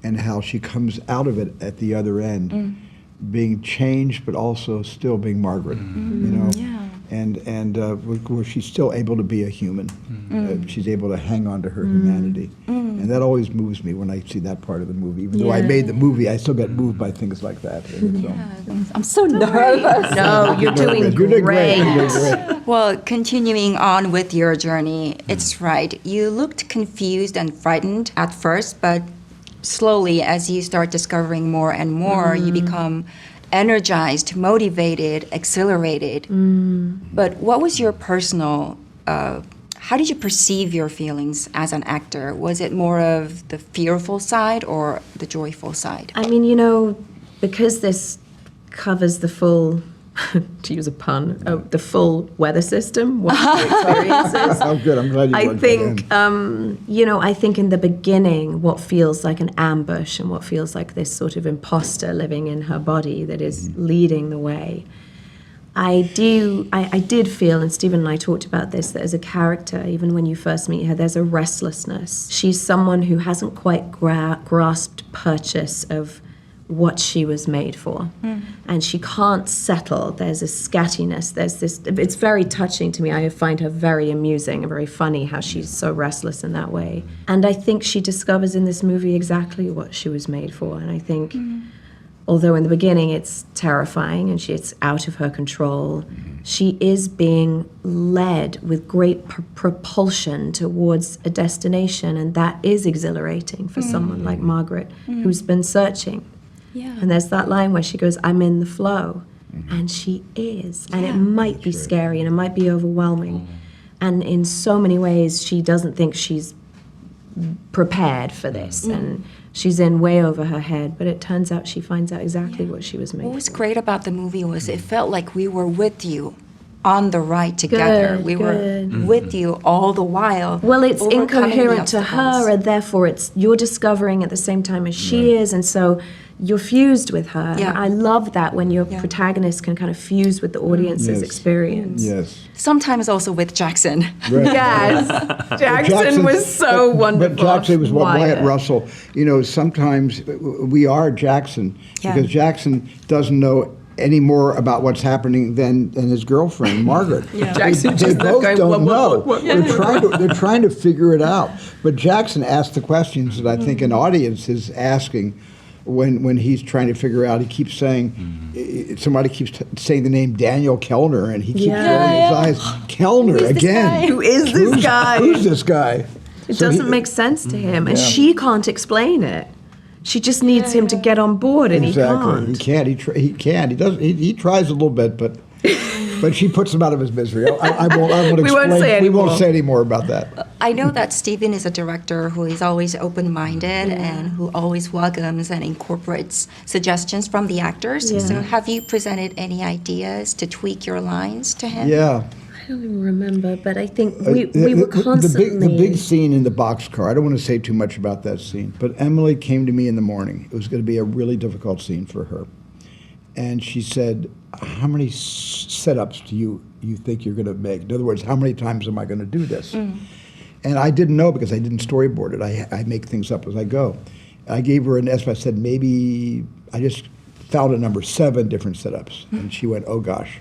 and how she comes out of it at the other end, being changed but also still being Margaret. You know, and where she's still able to be a human. She's able to hang on to her humanity, and that always moves me when I see that part of the movie. Even though I made the movie, I still get moved by things like that. In the film. I'm so nervous. No, you're doing You're doing great. You're great. doing great. Well, continuing on with your journey, it's right. You looked confused and frightened at first, but slowly, as you start discovering more and more, you become energized, motivated, exhilarated. But what was your personal, how did you perceive your feelings as an actor? Was it more of the fearful side or the joyful side? I mean, you know, because this covers the full, to use a pun, the full weather system, what the experience is. Oh, good. I'm glad you I brought that in. think, you know, I think in the beginning, what feels like an ambush and what feels like this sort of imposter living in her body that is leading the way. I did feel, and Stephen and I talked about this, that as a character, even when you first meet her, there's a restlessness. She's someone who hasn't quite grasped purchase of what she was made for. And she can't settle. There's a scattiness. There's this, it's very touching to me. I find her very amusing and very funny how she's so restless in that way. And I think she discovers in this movie exactly what she was made for. And I think, although in the beginning it's terrifying and it's out of her control, she is being led with great propulsion towards a destination. And that is exhilarating for someone like Margaret, who's been searching. Yeah. And there's that line where she goes, I'm in the flow. And she is. And it might be scary and it might be overwhelming. And in so many ways, she doesn't think she's prepared for this. And she's in way over her head. But it turns out she finds out exactly what she was made What was for. great about the movie was it felt like we were with you on the ride together. Good, We were good. with you all the while. Well, it's overcoming the incoherent to obstacles. her, and therefore it's you're discovering at the same time as she is, and so you're fused with her. Yeah. And I love that when your Yeah. protagonist can kind of fuse with the audience's Yes. experience. Yes. Sometimes also with Jackson. Right. Yes, Jackson Jackson's- was so wonderful. But Jackson was Wyatt Wyatt. Russell. You know, sometimes we are Jackson Yeah. because Jackson doesn't know any more about what's happening than his girlfriend Margaret. Jackson They just both going, don't know. what? They're trying to figure it out. But Jackson asks the questions that I think an audience is asking. When he's trying to figure out, he keeps saying, somebody keeps saying the name Daniel Kellner, and he keeps rolling his eyes. Kellner again. Who is this guy? Who's this guy? It So doesn't he- make sense to him, and she can't explain it. She just needs him to get on board, and Exactly. he can't. He can't. He does. He tries a little bit, but she puts him out of his misery. I won't We won't explain. say We won't anymore. say any more about that. I know that Stephen is a director who is always open-minded and who always welcomes and incorporates suggestions from the actors. Yeah. So have you presented any ideas to tweak your lines to him? Yeah. I don't even remember, but I think we were constantly. The big scene in the boxcar. I don't want to say too much about that scene, but Emily came to me in the morning. It was going to be a really difficult scene for her, and she said, "How many setups do you you think you're going to make? In other words, how many times am I going to do this? And I didn't know because I didn't storyboard it. I make things up as I go. I gave her an estimate. I said, maybe I just found a number 7 different setups. And she went, oh gosh.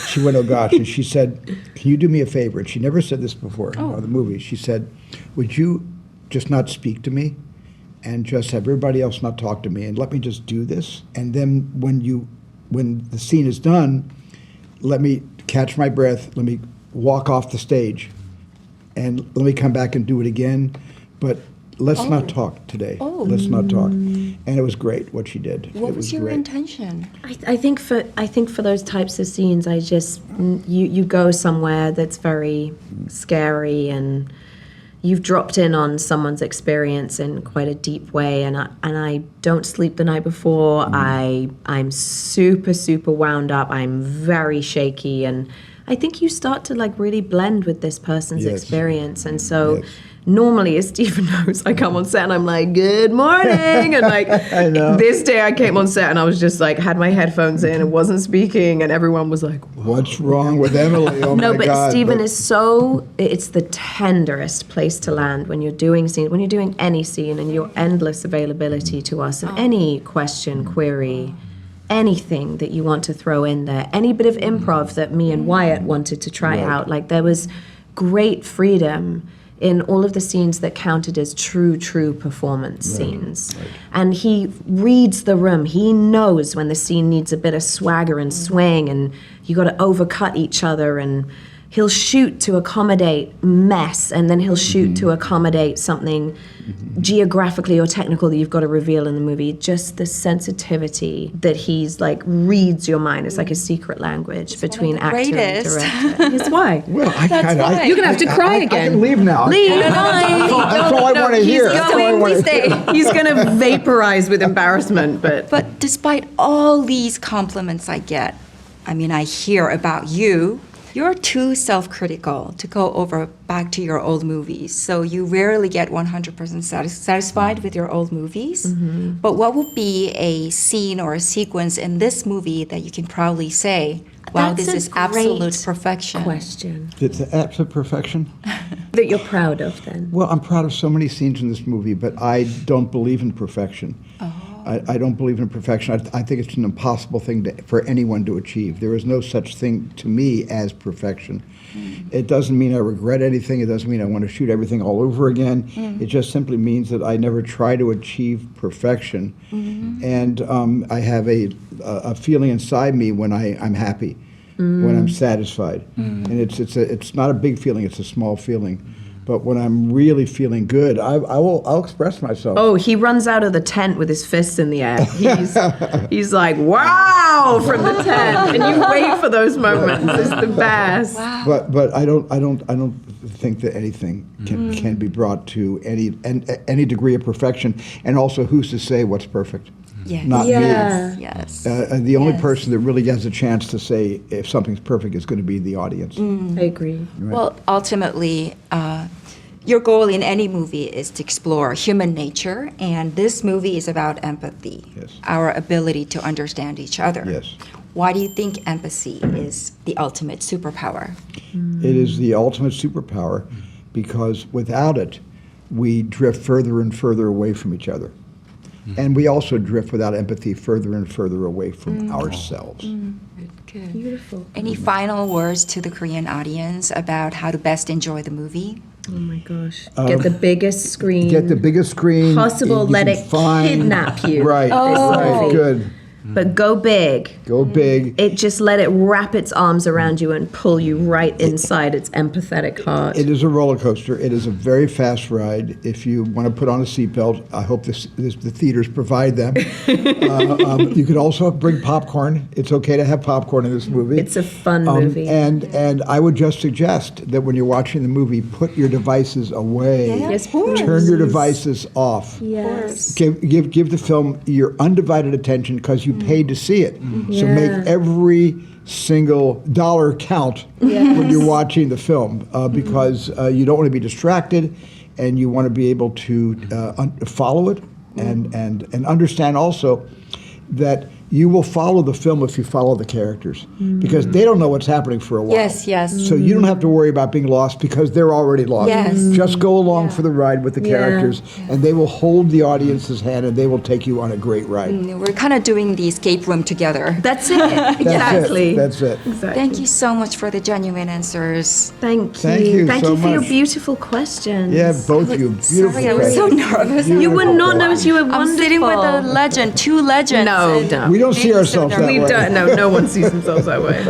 She went, oh gosh. And she said, can you do me a favor? And she never said this before in the movie. She said, would you just not speak to me and just have everybody else not talk to me and let me just do this? And then when the scene is done, let me catch my breath, let me walk off the stage, and let me come back and do it again. But let's not talk today. Let's not talk. And it was great what she did. What It was your great. intention? I think for those types of scenes, I just you go somewhere that's very scary, and you've dropped in on someone's experience in quite a deep way, and I don't sleep the night before. I'm super wound up. I'm very shaky, and I think you start to like really blend with this person's Yes. experience, and so. Yes. Normally, as Stephen knows, I come on set and I'm like, good morning. And like, I know. this day I came on set and I was just like, had my headphones in and wasn't speaking. And everyone was like, What's wrong with Emily? Oh no, my but God. Stephen is so, it's the tenderest place to land when you're doing scene, when you're doing any scene, and your endless availability to us of any question, query, anything that you want to throw in there, any bit of improv that me and Wyatt wanted to try out. Like there was great freedom in all of the scenes that counted as true performance scenes. And he reads the room. He knows when the scene needs a bit of swagger and swing, and you got to overcut each other, and he'll shoot to accommodate mess, and then he'll shoot to accommodate something geographically or technical that you've got to reveal in the movie. Just the sensitivity that he's like reads your mind. It's like a secret language between the actor and greatest. director. It's why. Well, I kind of. why. You're gonna have to cry I again. can leave now. Leave. That's all I want to hear. That's all I want to hear. He's gonna vaporize with embarrassment, but But despite all these compliments I get, I mean, I hear about you, you're too self-critical to go over back to your old movies. So you rarely get 100% satisfied with your old movies. But what would be a scene or a sequence in this movie that you can proudly say, wow, That's this a is absolute great perfection? question It's an absolute perfection. that you're proud of then. Well, I'm proud of so many scenes in this movie, but I don't believe in perfection. I don't believe in perfection. I think it's an impossible thing for anyone to achieve. There is no such thing to me as perfection. It doesn't mean I regret anything. It doesn't mean I want to shoot everything all over again. It just simply means that I never try to achieve perfection. And I have a feeling inside me when I'm happy, when I'm satisfied. And it's not a big feeling, it's a small feeling. But when I'm really feeling good, I'll express myself. Oh, he runs out of the tent with his fists in the air. He's like, wow, from the tent, and you wait for those moments. It's the best. But I don't think that anything can be brought to any degree of perfection. And also, who's to say what's perfect? Yes. Not Yeah. Yes. me. The only Yes. person that really has a chance to say if something's perfect is going to be the audience. I agree. Well, ultimately, your goal in any movie is to explore human nature, and this movie is about empathy, Yes. our ability to understand each other. Yes. Why do you think empathy is the ultimate superpower? It is the ultimate superpower because without it, we drift further and further away from each other. And we also drift without empathy further and further away from ourselves. Good. Beautiful. Any final words to the Korean audience about how to best enjoy the movie? Oh my gosh. Get the biggest screen. Get the biggest screen possible. you Let can it find. kidnap you. Right, right, movie. good. But go big. Go big. It just let it wrap its arms around you and pull you right inside its empathetic heart. It is a roller coaster. It is a very fast ride. If you want to put on a seatbelt, I hope the theaters provide them. You could also bring popcorn. It's okay to have popcorn in this movie. It's a fun movie. And I would just suggest that when you're watching the movie, put your devices away. Yes, please. Turn your devices off. Yes. Give the film your undivided attention because you paid to see it. So make every single dollar count when you're watching the film because you don't want to be distracted and you want to be able to follow it and understand also that you will follow the film if you follow the characters because they don't know what's happening for a while. Yes, yes. So you don't have to worry about being lost because they're already lost. Yes. Just go along for the ride with the characters and they will hold the audience's hand and they will take you on a great ride. We're kind of doing the escape room together. That's it. That's Exactly. it. That's it. Exactly. Thank you so much for the genuine answers. Thank Thank you Thank so you for your much. beautiful questions. Yeah, both you. Beautiful. Sorry, I was so nervous. You were not nervous. You were I'm wonderful. sitting with a legend, two legends. No, and no. We don't see maybe ourselves some that We way. don't. No one sees themselves that way.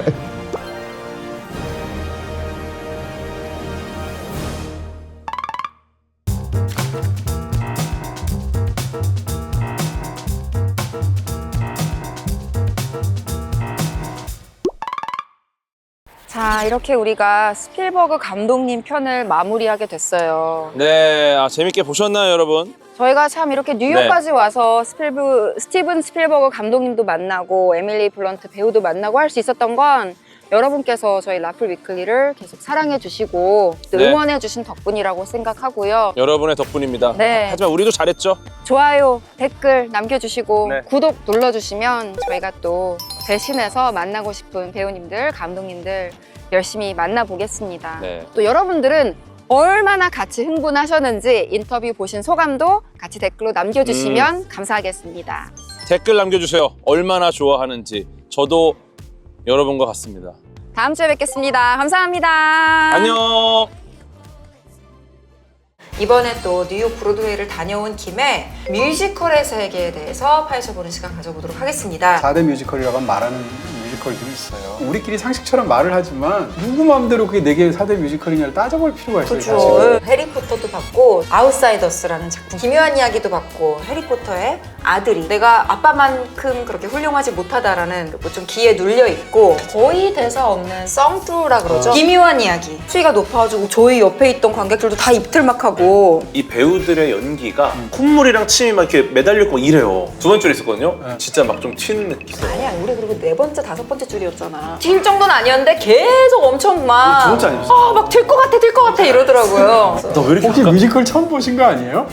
자, 이렇게 우리가 스필버그 감독님 편을 마무리하게 됐어요. 네, 재밌게 보셨나요, 여러분? 저희가 참 이렇게 뉴욕까지 와서 스티븐 스필버그 감독님도 만나고 에밀리 블런트 배우도 만나고 할 수 있었던 건 여러분께서 저희 라플 위클리를 계속 사랑해 주시고 또 네. 응원해 주신 덕분이라고 생각하고요. 여러분의 덕분입니다. 네. 하지만 우리도 잘했죠. 좋아요, 댓글 남겨주시고 네. 구독 눌러주시면 저희가 또 대신해서 만나고 싶은 배우님들, 감독님들 열심히 만나보겠습니다. 네. 또 여러분들은 얼마나 같이 흥분하셨는지 인터뷰 보신 소감도 같이 댓글로 남겨주시면 감사하겠습니다. 댓글 남겨주세요. 얼마나 좋아하는지. 저도 여러분과 같습니다. 다음 주에 뵙겠습니다. 감사합니다. 안녕. 이번에 또 뉴욕 브로드웨이를 다녀온 김에 뮤지컬의 세계에 대해서 파헤쳐보는 시간 가져보도록 하겠습니다. 4대 뮤지컬이라고 말하는 뮤지컬들이 있어요. 우리끼리 상식처럼 말을 하지만 누구 마음대로 그게 내게 4대 뮤지컬이냐를 따져볼 필요가 있어요. 사실은. 그렇죠. 해리포터도 봤고 아웃사이더스라는 작품, 기묘한 이야기도 봤고 해리포터의 아들이 내가 아빠만큼 그렇게 훌륭하지 못하다라는 그리고 좀 기에 눌려 있고 거의 대사 없는 썽뚜루라 그러죠. 기묘한 이야기. 수위가 높아가지고 저희 옆에 있던 관객들도 다 입틀막하고 이 배우들의 연기가 콧물이랑 침이 막 이렇게 매달려 있고 이래요. 두 번째로 있었거든요. 진짜 막 좀 튀는 느낌. 아니야 우리 그리고 네 번째 다섯 번째 줄이었잖아. 튈 정도는 아니었는데 계속 엄청 막 두 번째 아니었어? 막 튈 것 같아 이러더라고요. 너 왜 이렇게 혹시 뮤지컬 처음 보신 거 아니에요?